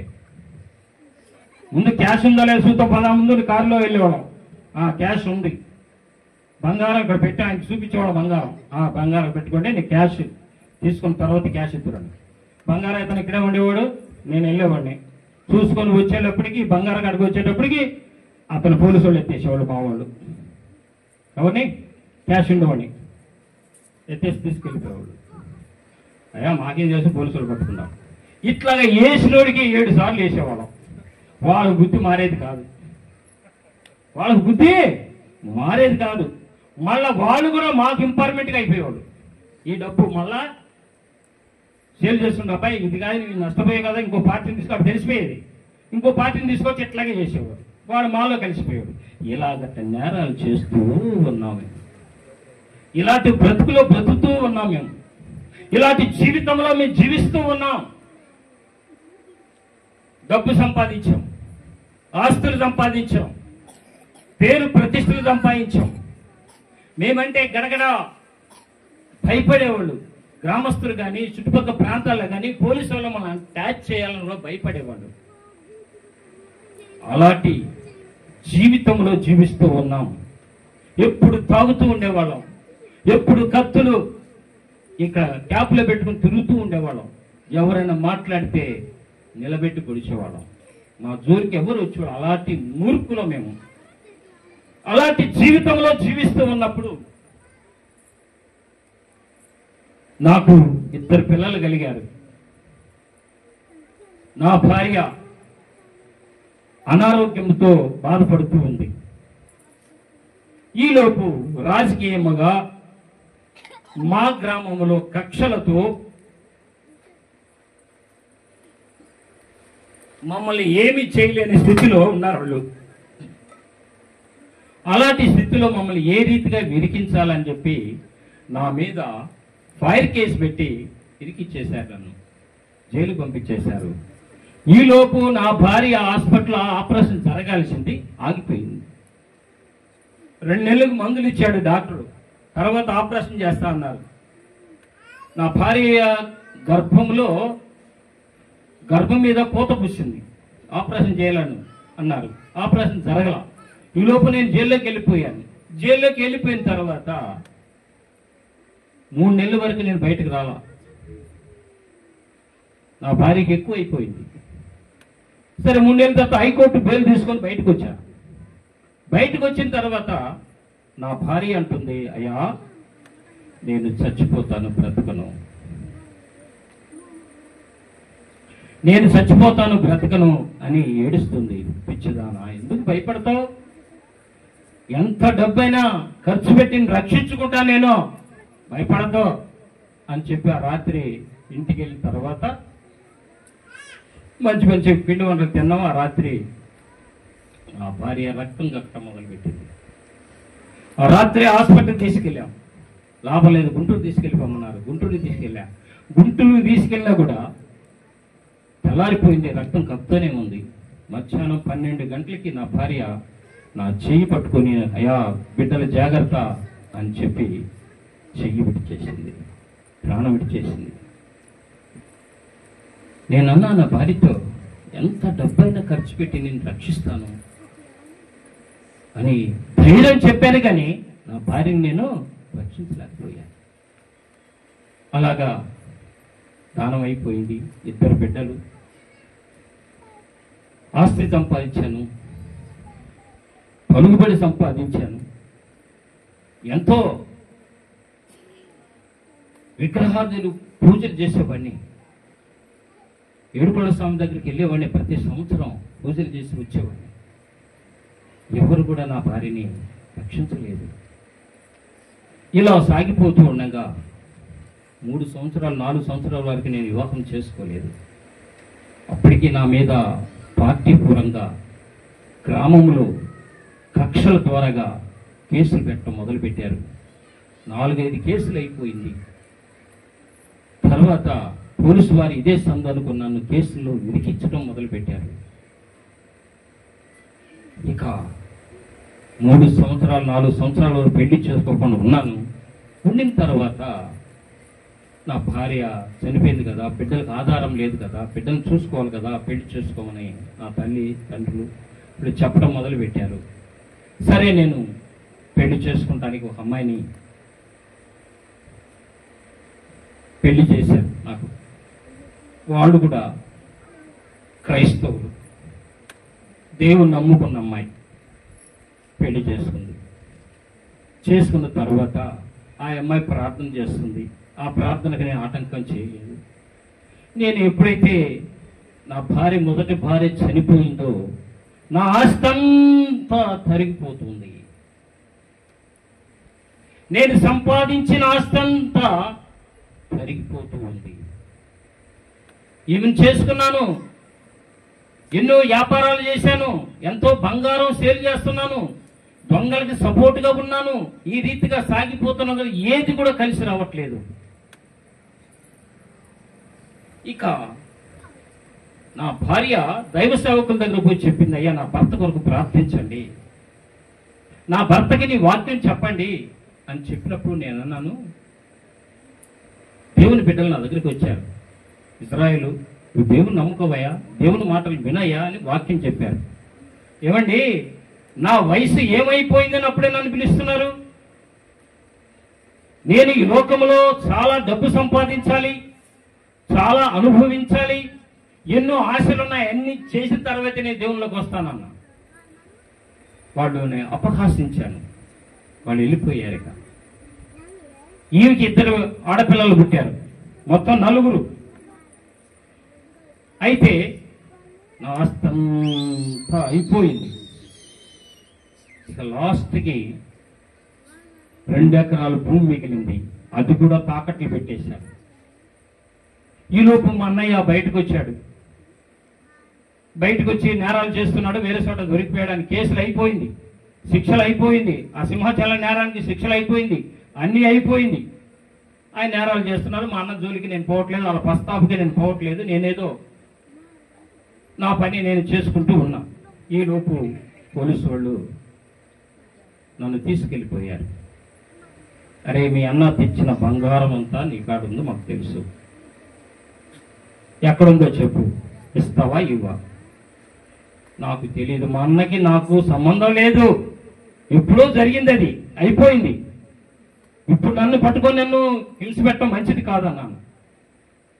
ముందు క్యాష్ ఉందా లేదా చూద్దాం, ముందు కారులో వెళ్ళేవాళ్ళం. క్యాష్ ఉంది, బంగారం ఇక్కడ పెట్టి ఆయనకి చూపించేవాళ్ళం. బంగారం పెట్టుకుంటే నీకు క్యాష్ తీసుకున్న తర్వాత క్యాష్ ఇద్దురండి. బంగారు అతను ఇక్కడే ఉండేవాడు, నేను వెళ్ళేవాడిని. చూసుకొని వచ్చేటప్పటికి బంగారు కాడికి వచ్చేటప్పటికి అతను పోలీసు వాళ్ళు ఎత్తేసేవాళ్ళు, మా వాళ్ళు. ఎవరిని? క్యాష్ ఉండేవాడిని ఎత్తేసి తీసుకెళ్ళిపోయేవాళ్ళు. అయ్యా మాకేం చేసి పోలీసులు పట్టుకున్నాం. ఇట్లాగా వేసినోడికి 7 సార్లు వేసేవాళ్ళం. వాళ్ళ బుద్ధి మారేది కాదు, వాళ్ళ బుద్ధి మారేది కాదు. మళ్ళా వాళ్ళు కూడా మాకు ఇంపార్మెంట్గా అయిపోయేవాళ్ళు. ఈ డబ్బు మళ్ళా సేల్ చేస్తుండే, అబ్బాయి ఇది కానీ నష్టపోయే కదా, ఇంకో పార్టీని తీసుకొని తెలిసిపోయేది, ఇంకో పార్టీని తీసుకొచ్చి ఇట్లాగే చేసేవాడు. వాడు మాలో కలిసిపోయాడు. ఇలాగ నేరాలు చేస్తూ ఉన్నాం మేము. ఇలాంటి బ్రతుకులో బ్రతుకుతూ ఉన్నాం మేము. ఇలాంటి జీవితంలో మేము జీవిస్తూ ఉన్నాం. డబ్బు సంపాదించాం, ఆస్తులు సంపాదించాం, పేరు ప్రతిష్టలు సంపాదించాం. మేమంటే గడగడ భయపడేవాళ్ళు. గ్రామస్తులు కానీ చుట్టుపక్కల ప్రాంతాల్లో కానీ పోలీసు వాళ్ళు మనం ట్యాచ్ చేయాలని కూడా భయపడేవాళ్ళు. అలాంటి జీవితంలో జీవిస్తూ ఉన్నాం. ఎప్పుడు తాగుతూ ఉండేవాళ్ళం, ఎప్పుడు కత్తులు ఇక్కడ క్యాప్లో పెట్టుకుని తిరుగుతూ ఉండేవాళ్ళం. ఎవరైనా మాట్లాడితే నిలబెట్టి పొడిచేవాళ్ళం. మా జోలికి ఎవరు వచ్చేవాళ్ళు. అలాంటి మూర్ఖులు మేము. అలాంటి జీవితంలో జీవిస్తూ ఉన్నప్పుడు నాకు 2 పిల్లలు కలిగారు. నా భార్య అనారోగ్యంతో బాధపడుతూ ఉంది. ఈలోపు రాజకీయంగా మా గ్రామంలో కక్షలతో మమ్మల్ని ఏమీ చేయలేని స్థితిలో ఉన్నారు వాళ్ళు. అలాంటి స్థితిలో మమ్మల్ని ఏ రీతిగా విరికించాలని చెప్పి నా మీద ఫైర్ కేసు పెట్టి ఇరికిచ్చేశారు, నన్ను జైలు పంపించేశారు. ఈలోపు నా భార్య హాస్పిటల్ ఆపరేషన్ జరగాల్సింది ఆగిపోయింది. 2 నెలలకు మందులు ఇచ్చాడు డాక్టరు. తర్వాత ఆపరేషన్ చేస్తా అన్నారు. నా భార్య గర్భం మీద పూత పుచ్చింది, ఆపరేషన్ చేయాలను అన్నారు. ఆపరేషన్ జరగల. ఈలోపు నేను జైల్లోకి వెళ్ళిపోయాను. జైల్లోకి వెళ్ళిపోయిన తర్వాత 3 నెలల వరకు నేను బయటకు రాలా. నా భార్యకి ఎక్కువ అయిపోయింది. సరే 3 నెలల తర్వాత హైకోర్టు బెయిల్ తీసుకొని బయటకు వచ్చా. బయటకు వచ్చిన తర్వాత నా భార్య అంటుంది, అయ్యా నేను చచ్చిపోతాను బ్రతకను, నేను చచ్చిపోతాను బ్రతకను అని ఏడుస్తుంది. పిచ్చిదానా, ఎందుకు భయపడతావు? ఎంత డబ్బైనా ఖర్చు పెట్టి రక్షించుకుంటా, నేను భయపడదు అని చెప్పి ఆ రాత్రి ఇంటికి వెళ్ళిన తర్వాత మంచి మంచి పిండి వంటలు తిన్నాం. ఆ రాత్రి ఆ భార్య రక్తం కట్టడం మొదలుపెట్టింది. ఆ రాత్రి హాస్పిటల్ తీసుకెళ్ళాం, లాభం లేదు. గుంటూరు తీసుకెళ్ళిపోమన్నారు. గుంటూరు తీసుకెళ్ళా. గుంటూరు తీసుకెళ్ళినా కూడా తెల్లారిపోయింది, రక్తం కప్పుతూనే ఉంది. మధ్యాహ్నం 12 గంటలకి నా భార్య నా చెయ్యి పట్టుకొని, అయ్యా బిడ్డల జాగ్రత్త అని చెప్పి చెయ్యి విడిచేసింది, ప్రాణం విడిచేసింది. నేనన్నా నా భార్యతో, ఎంత డబ్బైనా ఖర్చు పెట్టి నేను రక్షిస్తాను అని ధైర్యం చెప్పాను, కానీ నా భార్యని నేను రక్షించలేకపోయాను. అలాగా దానం అయిపోయింది. 2 బిడ్డలు, ఆస్తి సంపాదించాను, పలుకుబడి సంపాదించాను. ఎంతో విగ్రహాదులు పూజలు చేసేవాడిని. ఏడుకొండల స్వామి దగ్గరికి వెళ్ళేవాడిని. ప్రతి సంవత్సరం పూజలు చేసి వచ్చేవాడిని. ఎవరు కూడా నా భార్యని రక్షించలేదు. ఇలా సాగిపోతూ ఉండగా 3 సంవత్సరాలు 4 సంవత్సరాల వరకు నేను వివాహం చేసుకోలేదు. అప్పటికి నా మీద పార్టీ పూర్వంగా గ్రామంలో కక్షల ద్వారాగా కేసులు పెట్టడం మొదలుపెట్టారు. 4-5 కేసులు అయిపోయింది. తర్వాత పోలీసు వారు ఇదే సందర్భంలో నన్ను కేసుల్లో ఇరికించడం మొదలుపెట్టారు. ఇక 3 సంవత్సరాలు 4 సంవత్సరాల వరకు పెళ్లి చేసుకోకుండా ఉన్నాను. ఉండిన తర్వాత నా భార్య చనిపోయింది కదా, బిడ్డలకు ఆధారం లేదు కదా, బిడ్డను చూసుకోవాలి కదా, పెళ్లి చేసుకోమని నా తల్లి తండ్రులు ఇప్పుడు చెప్పడం మొదలు పెట్టారు. సరే నేను పెళ్లి చేసుకుంటానికి ఒక అమ్మాయిని పెళ్లి చేశారు నాకు. వాళ్ళు కూడా క్రైస్తవులు, దేవుని నమ్ముకున్న అమ్మాయి పెళ్లి చేసుకుంది. చేసుకున్న తర్వాత ఆ అమ్మాయి ప్రార్థన చేస్తుంది. ఆ ప్రార్థనకు నేను ఆటంకం చేయలేదు. నేను ఎప్పుడైతే నా భార్య, మొదటి భార్య చనిపోయిందో నా ఆస్తంతా తరిగిపోతుంది. నేను సంపాదించిన ఆస్తంతా తరిగిపోతూ ఉంది. ఈమెను చేసుకున్నాను, ఎన్నో వ్యాపారాలు చేశాను, ఎంతో బంగారం సేల్ చేస్తున్నాను, దొంగలకి సపోర్ట్గా ఉన్నాను. ఈ రీతిగా సాగిపోతున్నా ఏది కూడా కలిసి రావట్లేదు. ఇక నా భార్య దైవ సేవకుల దగ్గర పోయి చెప్పింది, అయ్యా నా భర్త కొరకు ప్రార్థించండి, నా భర్తకి నీ వాక్యం చెప్పండి అని చెప్పినప్పుడు నేను అన్నాను, దేవుని బిడ్డలు నా దగ్గరికి వచ్చారు, ఇశ్రాయేలు నువ్వు దేవుని నమ్ముకోవయ్యా, దేవుని మాటలు వినయ్యా అని వాక్యం చెప్పారు. ఏమండి నా వయసు ఏమైపోయిందని అప్పుడే నన్ను పిలుస్తున్నారు? నేను ఈ లోకంలో చాలా డబ్బు సంపాదించాలి, చాలా అనుభవించాలి, ఎన్నో ఆశలున్నాయి, అన్ని చేసిన తర్వాత నేను దేవుళ్ళకి వస్తానన్నా. వాళ్ళు నేను అపహాసించాను, వాళ్ళు వెళ్ళిపోయారు. ఇక ఈమెకి 2 ఆడపిల్లలు పుట్టారు, మొత్తం 4. అయితే నా ఆస్తంతా అయిపోయింది. ఇక లాస్ట్కి 2 ఎకరాలు భూమి మిగిలింది, అది కూడా తాకట్లు పెట్టేశారు. ఈలోపు మా అన్నయ్య బయటకు వచ్చాడు. బయటకు వచ్చి నేరాలు చేస్తున్నాడు, వేరే చోట దొరికిపోయాడని కేసులు అయిపోయింది, శిక్షలు అయిపోయింది, ఆ సింహాచలం నేరానికి శిక్షలు అయిపోయింది, అన్నీ అయిపోయింది. ఆయన నేరాలు చేస్తున్నారు. మా అన్న జోలికి నేను పోవట్లేదు, వాళ్ళ ప్రస్తాపుకి నేను పోవట్లేదు, నేనేదో నా పని నేను చేసుకుంటూ ఉన్నా. ఈలోపు పోలీసు వాళ్ళు నన్ను తీసుకెళ్ళిపోయారు. అరే మీ అన్న తెచ్చిన బంగారం అంతా నీ కాడ ఉందో మాకు తెలుసు, ఎక్కడుందో చెప్పు, ఇస్తావా ఇవ్వా? నాకు తెలియదు, మా అన్నకి నాకు సంబంధం లేదు, ఎప్పుడో జరిగింది, అది అయిపోయింది. ఇప్పుడు నన్ను పట్టుకొని నన్ను హింస పెట్టడం మంచిది కాదన్నాను.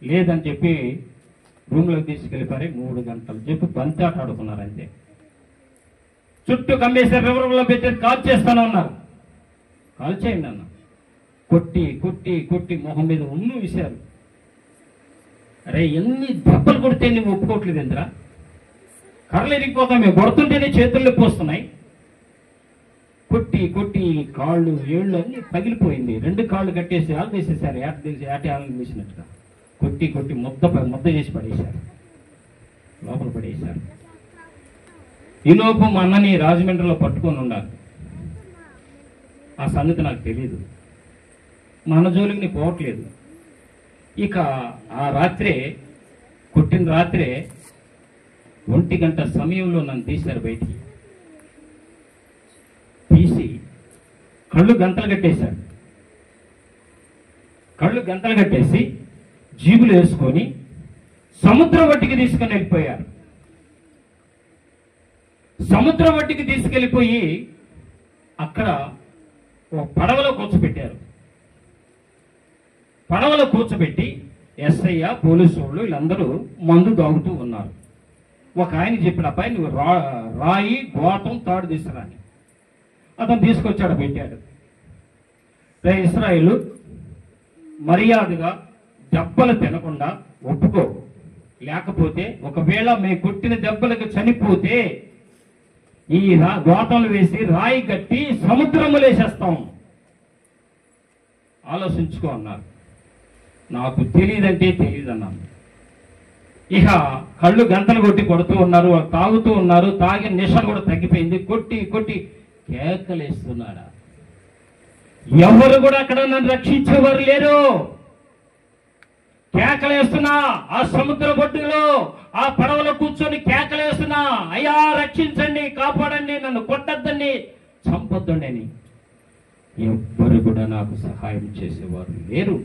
లేదని చెప్పి రూమ్లోకి తీసుకెళ్ళిపోయి 3 గంటలు చెప్పి బంతాట ఆడుకున్నారు. అంతే, చుట్టూ కమ్మేశారు, రివర్లో పెట్టి కాల్ చేస్తాను అన్నారు. కాల్ చేయండి అన్న. కొట్టి కొట్టి కొట్టి మొహం మీద ఉన్ను విశారు. అరే ఎన్ని దెబ్బలు కొడితే నువ్వు ఒప్పుకోవట్లేదు ఎంద్రా, కర్రలు ఎరిగిపోతాం, మేము కొడుతుంటేనే చేతుల్లో పోస్తున్నాయి. కొట్టి కొట్టి కాళ్ళు ఏళ్ళు అన్ని పగిలిపోయింది. 2 కాళ్ళు కట్టేసి ఆలు వేసేసారు, ఏట ఆలు వేసినట్టుగా కొట్టి కొట్టి ముద్ద చేసి పడేశారు, లోపల పడేశారు. ఈలోపు మా అన్నని రాజమండ్రిలో పట్టుకొని ఉండాలి. ఆ సంగతి నాకు తెలియదు, మా అన్న జోలికి నీ పోవట్లేదు. ఇక ఆ రాత్రే, కొట్టిన రాత్రే 1 గంట సమయంలో నన్ను తీశారు బయటికి. తీసి కళ్ళు గంటలు కట్టేశారు. కళ్ళు గంటలు కట్టేసి జీబులు వేసుకొని సముద్రం ఒడ్డుకి తీసుకొని వెళ్ళిపోయారు. సముద్రం ఒడ్డుకి తీసుకెళ్ళిపోయి అక్కడ ఒక పడవలో కూర్చోబెట్టారు. పడవలో కూర్చోబెట్టి ఎస్ఐ, పోలీసు వాళ్ళు వీళ్ళందరూ మందు తాగుతూ ఉన్నారు. ఒక ఆయన చెప్పిన అబ్బాయి నువ్వు రాయి గోతం తాడు తీసుకురాని, అతను తీసుకొచ్చాడు, పెట్టాడు. ఇశ్రాయేలు మర్యాదగా దెబ్బలు తినకుండా ఒప్పుకో, లేకపోతే ఒకవేళ మేము కొట్టిన దెబ్బలకు చనిపోతే ఈ గోతంలు వేసి రాయి కట్టి సముద్రంలో వేసేస్తాం, ఆలోచించుకో అన్నారు. నాకు తెలియదంటే తెలియదన్నాను. ఇక కళ్ళు గంటలు కొట్టి కొడుతూ ఉన్నారు, తాగుతూ ఉన్నారు, తాగిన నిష కూడా తగ్గిపోయింది. కొట్టి కొట్టి కేకలేస్తున్నాడా, ఎవరు కూడా అక్కడ నన్ను రక్షించేవారు లేరు. కేకలేస్తున్నా, ఆ సముద్ర ఒడ్డులో ఆ పడవలో కూర్చొని కేకలేస్తున్నా, అయ్యా రక్షించండి, కాపాడండి, నన్ను కొట్టద్దండి, చంపొద్దండి అని. ఎవ్వరు కూడా నాకు సహాయం చేసేవారు లేరు.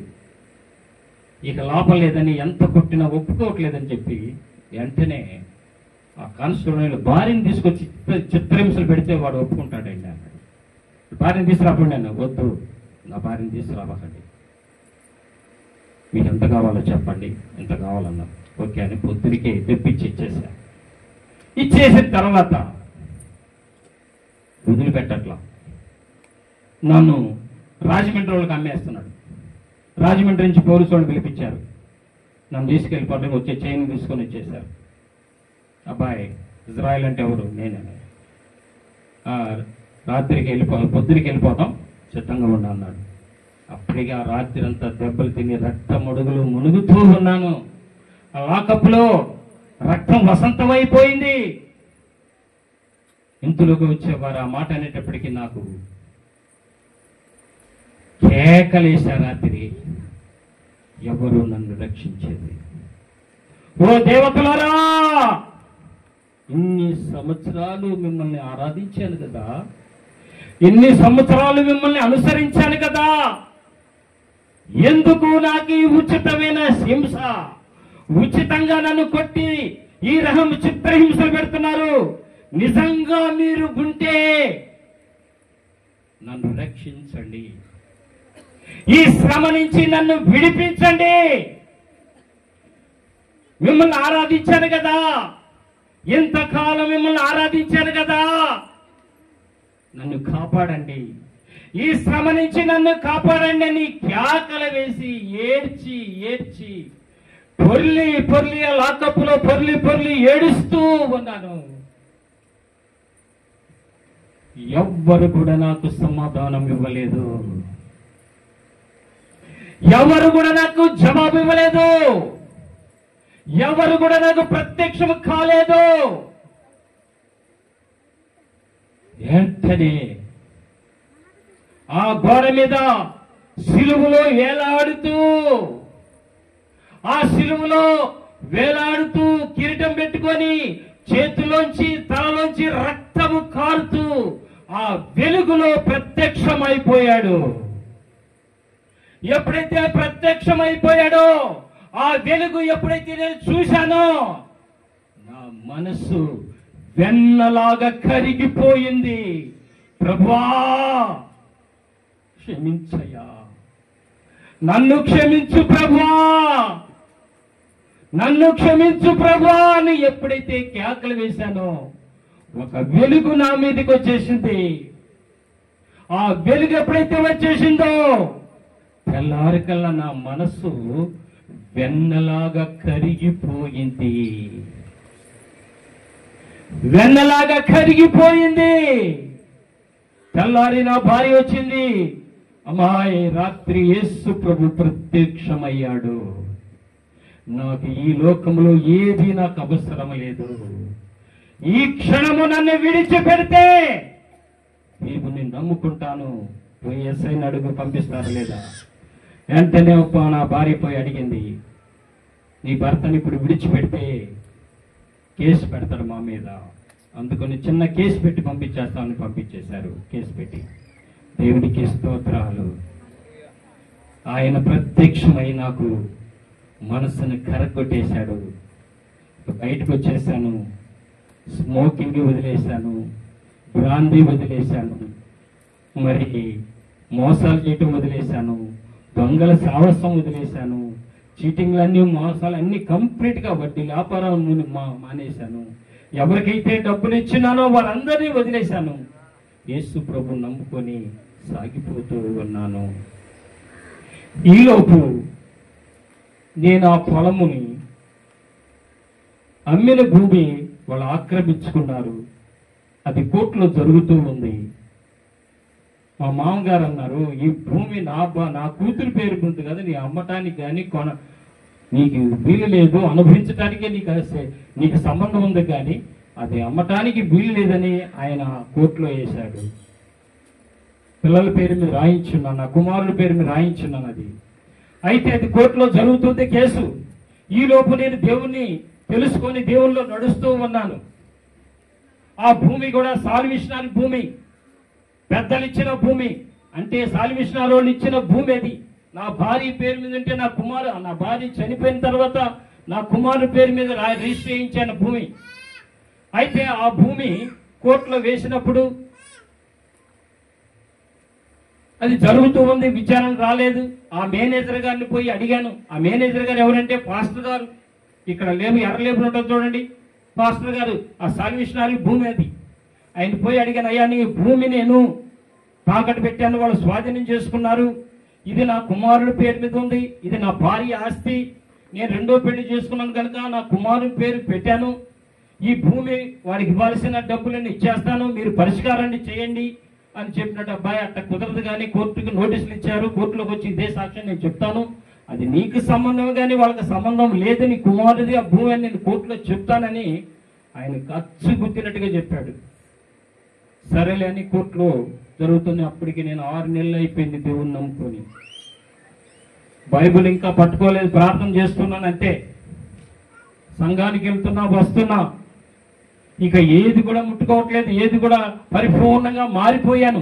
ఇక లాభం లేదని, ఎంత కొట్టినా ఒప్పుకోవట్లేదని చెప్పి వెంటనే ఆ కానిస్టేబుల్ భార్యను తీసుకొచ్చి చిత్రహింసలు పెడితే వాడు ఒప్పుకుంటాడండి అన్నాడు. భార్యను తీసుకురాపండి అన్న, వద్దు నా భార్యను తీసుకురాబాకండి. మీకు ఎంత కావాలో చెప్పండి, ఎంత కావాలన్నా. ఓకే అని పొద్దునికే తెప్పించి ఇచ్చేసా. ఇచ్చేసిన తర్వాత వదిలిపెట్టట్లా, నన్ను రాజమండ్రి వాళ్ళకి అమ్మేస్తున్నాడు. రాజమండ్రి నుంచి పోలీసు వాళ్ళు పిలిపించారు, నన్ను తీసుకెళ్ళిపోవడానికి వచ్చే చైన్ తీసుకొని వచ్చేసారు. అబ్బాయి ఇజ్రాయెల్ అంటే ఎవరు? నేనే. పొద్దురికి వెళ్ళిపోతాం, సిద్ధంగా ఉండ అన్నాడు. అప్పటిగా రాత్రి అంతా దెబ్బలు తిని రక్తమడుగులు మునుగుతూ ఉన్నాను. ఆ లాకప్లో రక్తం వసంతమైపోయింది. ఇంతలోకి వచ్చేవారు ఆ మాట అనేటప్పటికీ నాకు కేకలేసా రాత్రి, ఎవరు నన్ను రక్షించేది? ఓ దేవతలారా, ఇన్ని సంవత్సరాలు మిమ్మల్ని ఆరాధించాను కదా, ఇన్ని సంవత్సరాలు మిమ్మల్ని అనుసరించాను కదా, ఎందుకు నాకు ఈ ఉచితమైన హింస? ఉచితంగా నన్ను కొట్టి ఈ రకం చిత్రహింసలు పెడుతున్నారు. నిజంగా మీరు ఉంటే నన్ను రక్షించండి, ఈ శ్రమ నుంచి నన్ను విడిపించండి. మిమ్మల్ని ఆరాధించాను కదా, ఇంతకాలం మిమ్మల్ని ఆరాధించాను కదా, నన్ను కాపాడండి, ఈ శ్రమ నుంచి నన్ను కాపాడండి అని కేకలు వేసి ఏడ్చి ఏడ్చి పొర్లి పొర్లి ఆ లాకప్పులో పొర్లి పొర్లి ఏడుస్తూ ఉన్నాను. ఎవ్వరు కూడా నాకు సమాధానం ఇవ్వలేదు, ఎవరు కూడా నాకు జవాబు ఇవ్వలేదు, ఎవరు కూడా నాకు ప్రత్యక్షం కాలేదు. వెంటనే ఆ గోడ మీద సిలువలో వేలాడుతూ కిరీటం పెట్టుకొని చేతిలోంచి తలలోంచి రక్తము కారుతూ ఆ వెలుగులో ప్రత్యక్షమైపోయాడు. ఎప్పుడైతే ప్రత్యక్షమైపోయాడో, ఆ వెలుగు ఎప్పుడైతే నేను చూశానో, నా మనసు వెన్నలాగా కరిగిపోయింది. ప్రభువా క్షమించయ్యా, నన్ను క్షమించు ప్రభువా, నన్ను క్షమించు ప్రభువా అని ఎప్పుడైతే కేకలు వేశానో, ఒక వెలుగు నా మీదకి వచ్చేసింది. ఆ వెలుగు ఎప్పుడైతే వచ్చేసిందో, తెల్లారికల్లా నా మనసు వెన్నలాగా కరిగిపోయింది, వెన్నలాగా కరిగిపోయింది. తెల్లారి నా భార్య వచ్చింది, అమ్మాయి రాత్రి యేసు ప్రభు ప్రత్యక్షమయ్యాడు, నాకు ఈ లోకంలో ఏది నాకు అవసరం లేదు, ఈ క్షణము నన్ను విడిచిపెడితే దేవుని నమ్ముకుంటాను, పోయి ఎస్ఐని అడుగు పంపిస్తారు లేదా. వెంటనే నా భార్య పోయి అడిగింది, నీ భర్తని ఇప్పుడు విడిచిపెడితే కేసు పెడతాడు మా మీద, అందుకని చిన్న కేసు పెట్టి పంపించేస్తామని పంపించేశారు. కేసు పెట్టి దేవునికి స్తోత్రాలు. ఆయన ప్రత్యక్షమై నాకు మనసును కరగొట్టేశాడు. బయటకు వచ్చేసాను, స్మోకింగ్ వదిలేశాను, బ్రాందీ వదిలేశాను, మరి మోసాలు చేయటం వదిలేశాను, దొంగల సాహసం వదిలేశాను, చీటింగ్లన్నీ మోసాలు అన్ని కంప్లీట్గా వడ్డీ వ్యాపారం మానేశాను. ఎవరికైతే డబ్బులు ఇచ్చినానో వాళ్ళందరినీ వదిలేశాను. యేసు ప్రభు నమ్ముకొని సాగిపోతూ ఉన్నాను. ఈలోపు నేను ఆ పొలముని అమ్మిన భూమి వాళ్ళు ఆక్రమించుకున్నారు. అది కోర్టులో జరుగుతూ ఉంది. మా మామగారు అన్నారు, ఈ భూమి నా కూతురు పేరు ఉంది కదా, నీ అమ్మటానికి కానీ నీకు వీలు లేదు, అనుభవించడానికే నీకు సంబంధం ఉంది, కానీ అది అమ్మటానికి వీలు లేదని ఆయన కోర్టులో వేశాడు. పిల్లల పేరు మీద రాయించున్నాను, నా కుమారుల పేరు మీద రాయించున్నాను. అది అయితే అది కోర్టులో జరుగుతుంది కేసు. ఈలోపు నేను దేవుణ్ణి తెలుసుకొని దేవుల్లో నడుస్తూ ఉన్నాను. ఆ భూమి కూడా సాల్వేషనానికి భూమి, పెద్దలు ఇచ్చిన భూమి, అంటే సాల్వేషనాల వాళ్ళు ఇచ్చిన భూమి. అది నా భార్య పేరు మీద ఉంటే నా భార్య చనిపోయిన తర్వాత నా కుమారుడి పేరు మీద రిజిస్టర్ చేయించిన భూమి. అయితే ఆ భూమి కోర్టులో వేసినప్పుడు అది జరుగుతూ ఉంది, విచారణ రాలేదు. ఆ మేనేజర్ గారిని పోయి అడిగాను. ఆ మేనేజర్ గారు ఎవరంటే పాస్టర్ గారు. ఇక్కడ లేబు ఎర్ర లేబులు ఉంటుంది చూడండి, పాస్టర్ గారు. ఆ సాల్వేషనరీ భూమి అది. ఆయన పోయి అడిగాను, అయ్యా నీ భూమి నేను తాకట్టు పెట్టాను, వాళ్ళు స్వాధీనం చేసుకున్నారు, ఇది నా కుమారుడి పేరు మీద ఉంది, ఇది నా భార్య ఆస్తి, నేను రెండో పెళ్లి చేసుకున్నాను కనుక నా కుమారుడి పేరు పెట్టాను, ఈ భూమి వారికి ఇవ్వాల్సిన డబ్బులన్నీ ఇచ్చేస్తాను, మీరు పరిష్కారాన్ని చేయండి అని చెప్పినట్టు. అబ్బాయి అట్లా కుదరదు, కానీ కోర్టుకు నోటీసులు ఇచ్చారు, కోర్టులోకి వచ్చి ఇదే సాక్ష్యం నేను చెప్తాను, అది నీకు సంబంధం కానీ వాళ్ళకి సంబంధం లేదు, నీ కుమారుడిది ఆ భూమి అని నేను కోర్టులో చెప్తానని ఆయన ఖర్చు గుర్తినట్టుగా చెప్పాడు. సరేలే అని కోర్టులో జరుగుతుంది. అప్పటికి నేను 6 నెలలు అయిపోయింది దేవుణ్ణి నమ్ముకొని. బైబిల్ ఇంకా పట్టుకోలేదు, ప్రార్థన చేస్తున్నాను అంతే. సంఘానికి వెళ్తున్నా, వస్తున్నా, ఇక ఏది కూడా ముట్టుకోవట్లేదు, ఏది కూడా పరిపూర్ణంగా మారిపోయాను.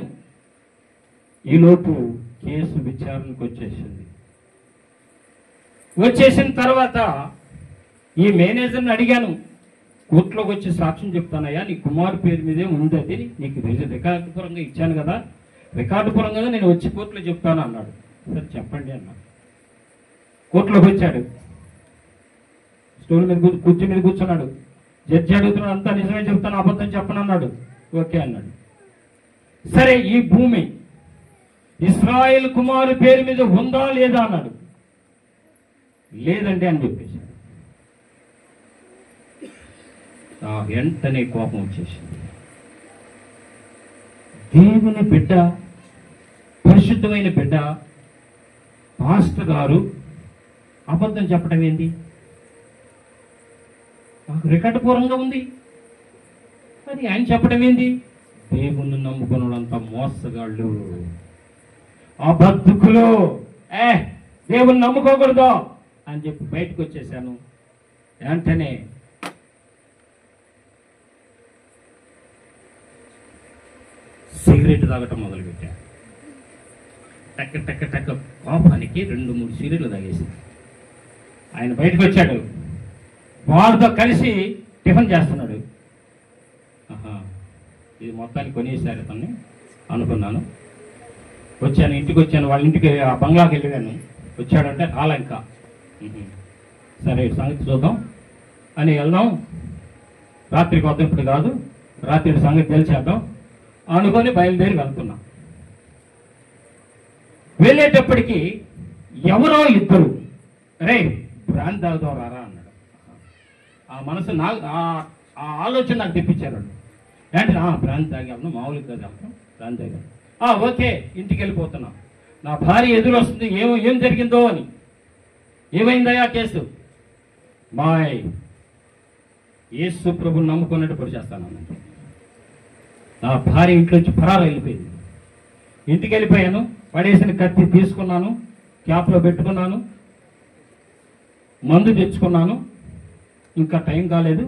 ఈలోపు కేసు విచారణకు వచ్చేసిన తర్వాత ఈ మేనేజర్ని అడిగాను, కోర్టులోకి వచ్చి సాక్ష్యం చెప్తానయ్యా, నీ కుమారు పేరు మీదే ఉంది, అది నీకు రికార్డు పరంగా ఇచ్చాను కదా, రికార్డు పరంగా నేను వచ్చి కోర్టులో చెప్తాను అన్నాడు. సరే చెప్పండి అన్నాడు. కోర్టులోకి వచ్చాడు, స్టూల్ మీద కుర్చీ మీద కూర్చున్నాడు. జడ్జి అడుగుతున్నాడు, అంతా నిజమే చెప్తాను, అబద్ధం చెప్పను అన్నాడు. ఓకే అన్నాడు. సరే ఈ భూమి ఇశ్రాయేలు కుమారు పేరు మీద ఉందా లేదా అన్నాడు. లేదండి అని చెప్పేశాడు. వెంటనే కోపం వచ్చేసింది. దేవుని బిడ్డ, పరిశుద్ధమైన బిడ్డ పాస్టర్ గారు అబద్ధం చెప్పడం ఏంది? నాకు రికార్డు పూర్వంగా ఉంది, అది ఆయన చెప్పడం ఏంది? దేవుణ్ణి నమ్ముకున్నంతా మోసగాళ్ళు, అబద్ధకులు, దేవుణ్ణి నమ్ముకోకూడదు అని చెప్పి బయటకు వచ్చేసాను. వెంటనే సిగరెట్ తాగటం మొదలుపెట్టా. టక్క టక్క టక్క కోపానికి 2-3 సిగరెట్లు తాగేసింది. ఆయన బయటకు వచ్చాడు, వాడితో కలిసి టిఫిన్ చేస్తున్నాడు. ఇది మొత్తానికి కొనేసారు అతన్ని అనుకున్నాను. వచ్చాను, ఇంటికి వచ్చాను, వాళ్ళ ఇంటికి ఆ బంగ్లాకి వెళ్ళాను. వచ్చాడంటే కాల ఇంకా సరే సంగతి చూద్దాం అని వెళ్దాం, రాత్రికి వద్దాం, ఇప్పుడు కాదు, రాత్రి సంగతి తెలిసేద్దాం అనుకొని బయలుదేరి వెళ్తున్నాం. వెళ్ళేటప్పటికి ఎవరో ఇద్దరు, రే బ్రాండ్ తాగుతాం రారా అన్నాడు. ఆ మనసు ఆ ఆలోచన నాకు తెప్పించారు. అంటే బ్రాండ్ తాగాము, మామూలుగా తాగాము, బ్రాండ్ తాగాము. ఓకే, ఇంటికి వెళ్ళిపోతున్నాం. నా భార్య ఎదురు వస్తుంది, ఏం జరిగిందో అని. ఏమైందయ్యా కేసు? బాయ్ యేసు ప్రభుని నమ్ముకున్నట్టు పొడి చేస్తాను. నా భార్య ఇంట్లోంచి పరారు వెళ్ళిపోయింది. ఇంటికి వెళ్ళిపోయాను, పడేసిన కత్తి తీసుకున్నాను, క్యాప్లో పెట్టుకున్నాను, మందు తెచ్చుకున్నాను. ఇంకా టైం కాలేదు,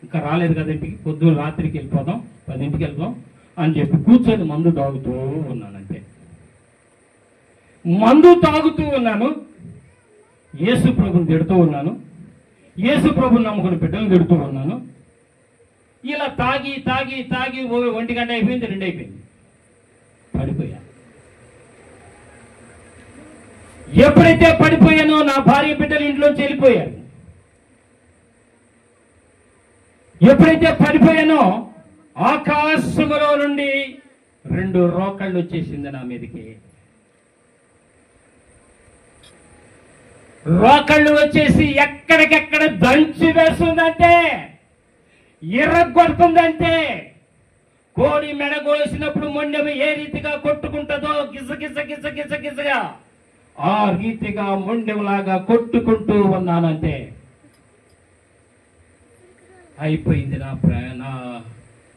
ఇంకా రాలేదు కదా ఇంటికి, పొద్దున్న రాత్రికి వెళ్ళిపోదాం, 10ంటికి వెళ్దాం అని చెప్పి కూర్చొని మందు తాగుతూ ఉన్నానంటే. మందు తాగుతూ ఉన్నాను, యేసు ప్రభుని తిడుతూ ఉన్నాను, యేసు ప్రభుని నమ్ముకుని బిడ్డలు తిడుతూ ఉన్నాను. ఇలా తాగి తాగి తాగి 1 గంట అయిపోయింది, 2 అయిపోయింది, పడిపోయా. ఎప్పుడైతే పడిపోయానో నా భార్య బిడ్డలు ఇంట్లోంచి వెళ్ళిపోయారు. ఎప్పుడైతే పడిపోయానో ఆకాశములో నుండి 2 రోకళ్ళు వచ్చేసింది నా మీదకి. రోకళ్ళు వచ్చేసి ఎక్కడికెక్కడ దంచి వేస్తుందంటే, ఎర్రగొడుతుందంటే, కోడి మెడగోసినప్పుడు మొండెము ఏ రీతిగా కొట్టుకుంటుందో గిజ గిజ గిజ గిజ గిజగా ఆ రీతిగా మొండెములాగా కొట్టుకుంటూ ఉన్నానంటే అయిపోయింది, నా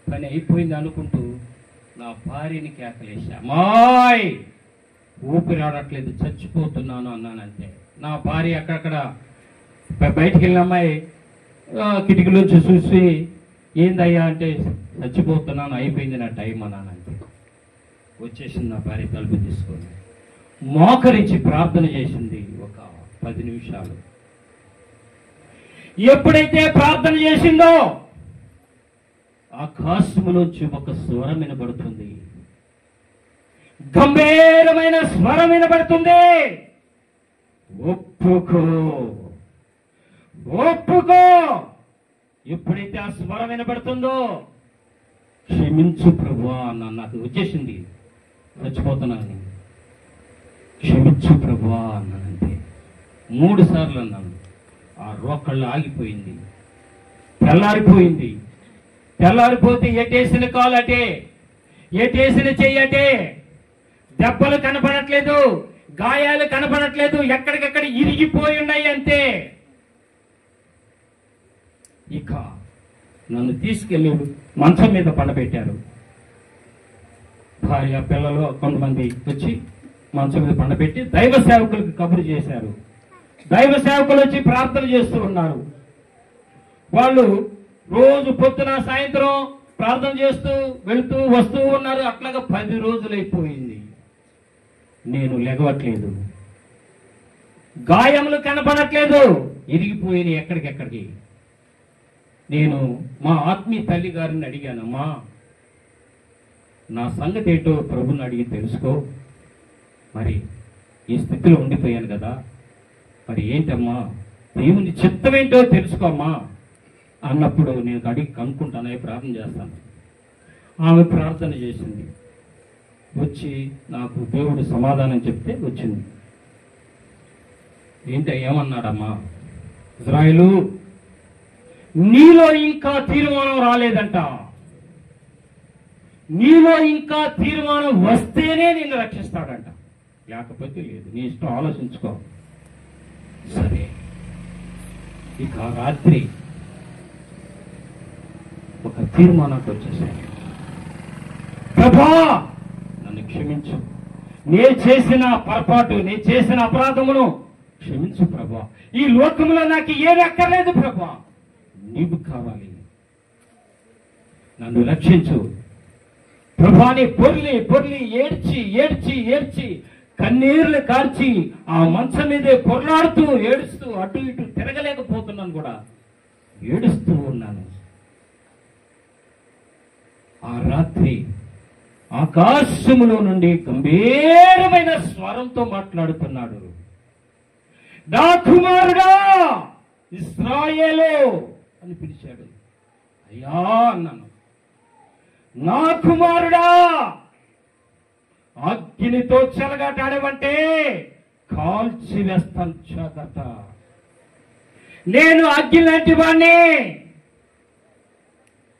పని అయిపోయింది అనుకుంటూ నా భార్యని కేకలేసా. మాయ్ ఊపిరి ఆడట్లేదు, చచ్చిపోతున్నాను అన్నానంటే. నా భార్య అక్కడక్కడ బయటికి వెళ్ళిన అమ్మాయి కిటికీలోంచి చూసి ఏందయ్యా అంటే, చచ్చిపోతున్నాను, అయిపోయింది నా టైం అన్నానంటే. వచ్చేసింది నా భార్య తలుపు తీసుకొని, మోకరించి ప్రార్థన చేసింది ఒక 10 నిమిషాలు. ఎప్పుడైతే ప్రార్థన చేసిందో ఆకాశములోంచి ఒక స్వరం వినబడుతుంది, గంభీరమైన స్వరం వినబడుతుంది. ఒప్పుకో, ఒప్పుకో. ఎప్పుడైతే ఆ స్వరం వినబడుతుందో, క్షమించు ప్రభువా అన్న, నాకు వచ్చేసింది, చచ్చిపోతున్నాను, క్షమించు ప్రభువా అన్నానంటే 3 సార్లు అన్నాను. ఆ రోకళ్ళు ఆగిపోయింది, తెల్లారిపోయింది. తెల్లారిపోతే ఎటేసిన కాలు అటే, ఎటేసిన చెయ్యటే, దెబ్బలు కనపడట్లేదు, గాయాలు కనపడట్లేదు, ఎక్కడికక్కడ ఇరిగిపోయి ఉన్నాయి అంతే. ఇక నన్ను తీసుకెళ్ళి మంచం మీద పండబెట్టారు. భార్య పిల్లలు కొంతమంది వచ్చి మంచం మీద పండబెట్టి దైవ సేవకులకు కబురు చేశారు. దైవ సేవకులు వచ్చి ప్రార్థన చేస్తూ ఉన్నారు. వాళ్ళు రోజు పొద్దున సాయంత్రం ప్రార్థన చేస్తూ వెళుతూ వస్తూ ఉన్నారు. అట్లాగా 10 రోజులైపోయింది. నేను లెగవట్లేదు, గాయములు కనపడట్లేదు, ఇరిగిపోయినాయి ఎక్కడికెక్కడికి. నేను మా ఆత్మీయ తల్లి గారిని అడిగానమ్మా, నా సంగతి ఏంటో ప్రభుని అడిగి తెలుసుకో, మరి ఈ స్థితిలో ఉండిపోయాను కదా, మరి ఏంటమ్మా దేవుని చిత్తం ఏంటో తెలుసుకోమ్మా అన్నప్పుడు నేను అడిగి కనుక్కుంటానే, ప్రార్థన చేస్తాను. ఆమె ప్రార్థన చేసింది, వచ్చి నాకు దేవుడు సమాధానం చెప్తే వచ్చింది. ఏంటో ఏమన్నాడమ్మా, ఇజ్రాయేలు నీలో ఇంకా తీర్మానం రాలేదంట, నీలో ఇంకా తీర్మానం వస్తేనే నిన్ను రక్షిస్తాడంట, లేకపోతే లేదు, నీ ఇష్టం, ఆలోచించుకో. సరే, ఇక రాత్రి ఒక తీర్మానానికి వచ్చేసాను. ప్రభా నన్ను క్షమించు, నేను చేసిన పొరపాటు, నేను చేసిన అపరాధమును క్షమించు ప్రభా. ఈ లోకంలో నాకు ఏమీ అక్కర్లేదు ప్రభా, నీవు కావాలి, నన్ను రక్షించు ప్రభాని. పొర్లి పొర్లి ఏడ్చి ఏడ్చి ఏడ్చి కన్నీళ్లు కార్చి ఆ మంచం మీదే పొర్లాడుతూ ఏడుస్తూ అటు ఇటు తిరగలేకపోతున్నాను కూడా, ఏడుస్తూ ఉన్నాను. ఆ రాత్రి ఆకాశములో నుండి గంభీరమైన స్వరంతో మాట్లాడుతున్నాడు. నా కుమారుడా ఇశ్రాయేలు అని పిలిచాడు. అయ్యా అన్నాను. నా కుమారుడా, అగ్నితో చెలగాటాడవంటే కాల్చి వేస్తాను జాగ్రత్త. నేను అగ్ని లాంటి వాణ్ణి,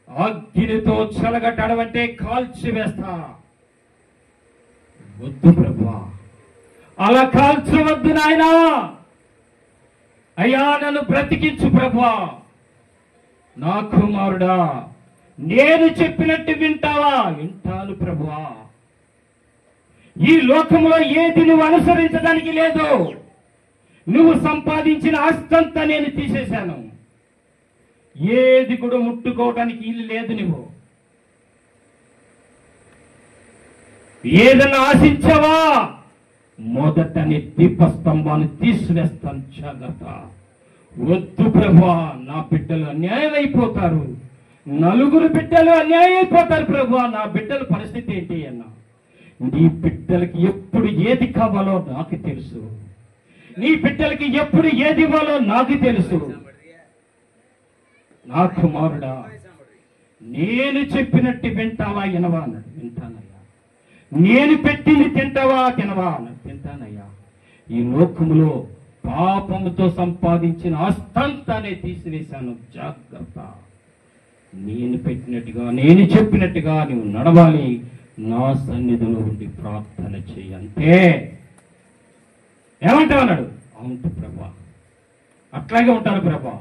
అగ్నితో చెలగటాడవంటే కాల్చి వేస్తా. వద్దు ప్రభువా, అలా కాల్చవద్దు నాయనా. అయ్యా నన్ను బ్రతికించు ప్రభువా. నా కుమారుడా, నేను చెప్పినట్టు వింటావా? వింటాను ప్రభువా. ఈ లోకంలో ఏది నువ్వు అనుసరించడానికి లేదు. నువ్వు సంపాదించిన ఆస్తంతా నేను తీసేశాను, ఏది కూడా ముట్టుకోవడానికి ఇల్లు లేదు. నువ్వు ఏదన్నా ఆశించావా? మొదటని దీపస్తంభాన్ని తీసివేస్తాను జాగ్రత్త. వద్దు ప్రభువా, నా బిడ్డలు అన్యాయం అయిపోతారు, 4 బిడ్డలు అన్యాయం అయిపోతారు ప్రభువా. నా బిడ్డల పరిస్థితి ఏంటి అన్నా? నీ బిడ్డలకి ఎప్పుడు ఏది కావాలో నాకు తెలుసు, నీ బిడ్డలకి ఎప్పుడు ఏది ఇవ్వాలో నాకు తెలుసు. నా కుమారుడా, నేను చెప్పినట్టు వింటావా వినవా అన్నాడు. వింటానయ్యా. నేను పెట్టింది తింటావా తినవా అన్నాడు. తింటానయ్యా. ఈ లోకములో పాపముతో సంపాదించిన ఆస్తంతానే తీసివేశాను జాగ్రత్త. నేను పెట్టినట్టుగా, నేను చెప్పినట్టుగా నువ్వు నడవాలి, నా సన్నిధిలో ఉండి ప్రార్థన చెయ్యి అంతే. ఏమంటావు అన్నాడు. అవును ప్రభా, అట్లాగే ఉంటాను ప్రభా.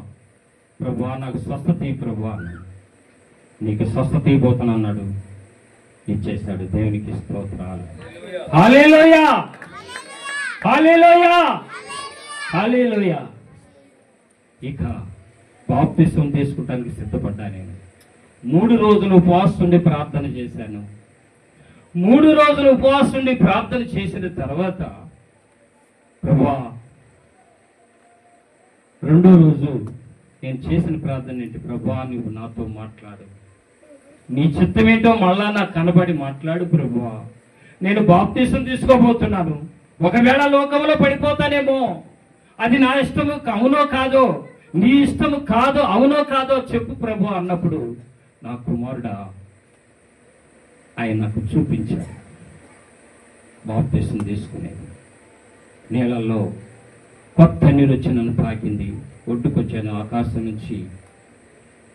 ప్రభా నాకు స్వస్థత ప్రభా అన్నాడు. నీకు స్వస్థత ఇవ్వబోతున్నా అన్నాడు. ఇచ్చేశాడు. దేవునికి స్తోత్రాలు. హల్లెలూయా, హల్లెలూయా, హల్లెలూయా. ఇక బాప్తిసం తీసుకుంటానికి సిద్ధపడ్డా. నేను 3 రోజులు ఉపవాసం ఉండి ప్రార్థన చేశాను. 3 రోజులు ఉపవాసం ఉండి ప్రార్థన చేసిన తర్వాత ప్రభువా, 2వ రోజు నేను చేసిన ప్రార్థన ఏంటి? ప్రభువా నువ్వు నాతో మాట్లాడు, నీ చిత్తమేంటో మళ్ళా నాకు కనబడి మాట్లాడు ప్రభువా. నేను బాప్తీసం తీసుకోబోతున్నాను. ఒకవేళ లోకంలో పడిపోతానేమో, అది నా ఇష్టము అవునో కాదో, నీ ఇష్టము కాదో అవునో కాదో చెప్పు ప్రభు అన్నప్పుడు నా కుమారుడా ఆయన నాకు చూపించాడు బాప్తీసం తీసుకునేది. నీళ్ళల్లో కొత్త నీరు వచ్చి నన్ను తాకింది. ఒడ్డుకొచ్చాను. ఆకాశం నుంచి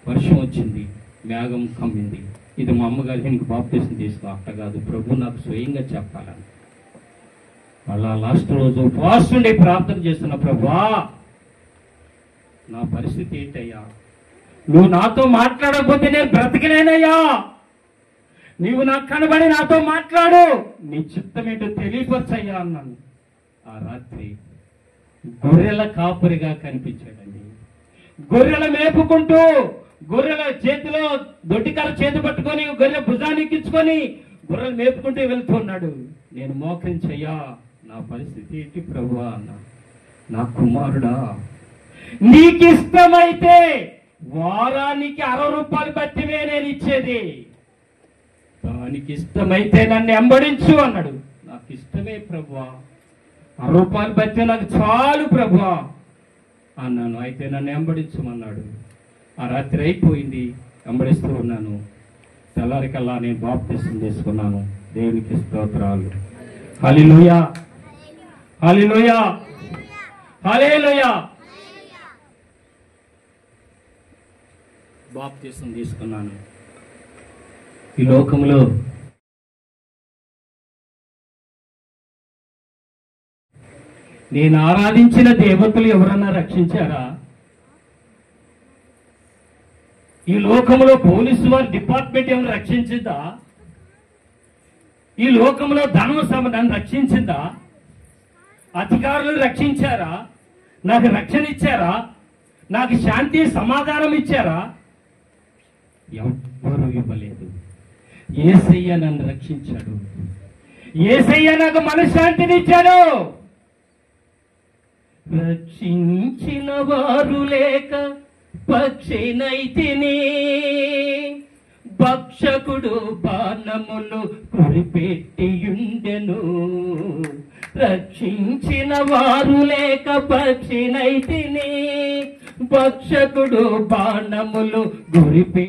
వర్షం వచ్చింది, మేఘం కమ్మింది. ఇది మా అమ్మగారి నీకు బాప్తీసం తీసుకో. అట్ట కాదు, ప్రభు నాకు స్వయంగా చెప్పాలని. మళ్ళా లాస్ట్ రోజు ఉపవాసం ఉండి ప్రార్థన చేస్తున్న, ప్రభువా నా పరిస్థితి ఏంటయ్యా, నువ్వు నాతో మాట్లాడకపోతే నేను బ్రతికలేనయ్యా, నీవు నాకు కనబడి నాతో మాట్లాడు, నీ చిత్తం ఏంటో తెలియపరచయ్యా అన్నాను. ఆ రాత్రి గొర్రెల కాపురిగా కనిపించాడండి. గొర్రెల మేపుకుంటూ, గొర్రెల చేతిలో దొడ్డికర చేతి పట్టుకొని, గొర్రెల భుజాన్ని ఎక్కించుకొని గొర్రెలు మేపుకుంటూ వెళ్తున్నాడు. నేను మోకరించయ్యా, నా పరిస్థితి ఏంటి ప్రభువా అన్నా. నా కుమారుడా, నీకిష్టమైతే వారానికి 60 రూపాయలు బట్టివే నేను ఇచ్చేది, దానికి ఇష్టమైతే నన్ను వెంబడించు అన్నాడు. నాకు ఇష్టమే ప్రభువా, 60 రూపాయలు బట్టి నాకు చాలు ప్రభువా అన్నాను. అయితే నన్ను వెంబడించమన్నాడు. ఆ రాత్రి అయిపోయింది, వెంబడిస్తూ ఉన్నాను. తెల్లారికల్లా నేను బాప్తీసం తీసుకున్నాను. దేవునికి స్తోత్రాలు. హల్లెలూయా, హల్లెలూయా, హల్లెలూయా. బాప్తీసం తీసుకున్నాను. ఈ లోకంలో నేను ఆరాధించిన దేవతలు ఎవరన్నా రక్షించారా? ఈ లోకంలో పోలీసు వారి డిపార్ట్మెంట్ ఏమైనా రక్షించిందా? ఈ లోకంలో ధనం నన్ను రక్షించిందా? అధికారులు రక్షించారా? నాకు రక్షణ ఇచ్చారా? నాకు శాంతి సమాధానం ఇచ్చారా? ఎవ్వరూ ఇవ్వలేదు. యేసయ్య నన్ను రక్షించాడు. యేసయ్య నాకు మనశ్శాంతినిచ్చాడు. రక్షించిన వారు లేక పక్షినైతిని, భక్షకుడు బాణములు కురిపెట్టియుండెను. రక్షించిన వారు లేక పక్షినైతిని, భక్షకుడు బాణములు గురిపెట్టి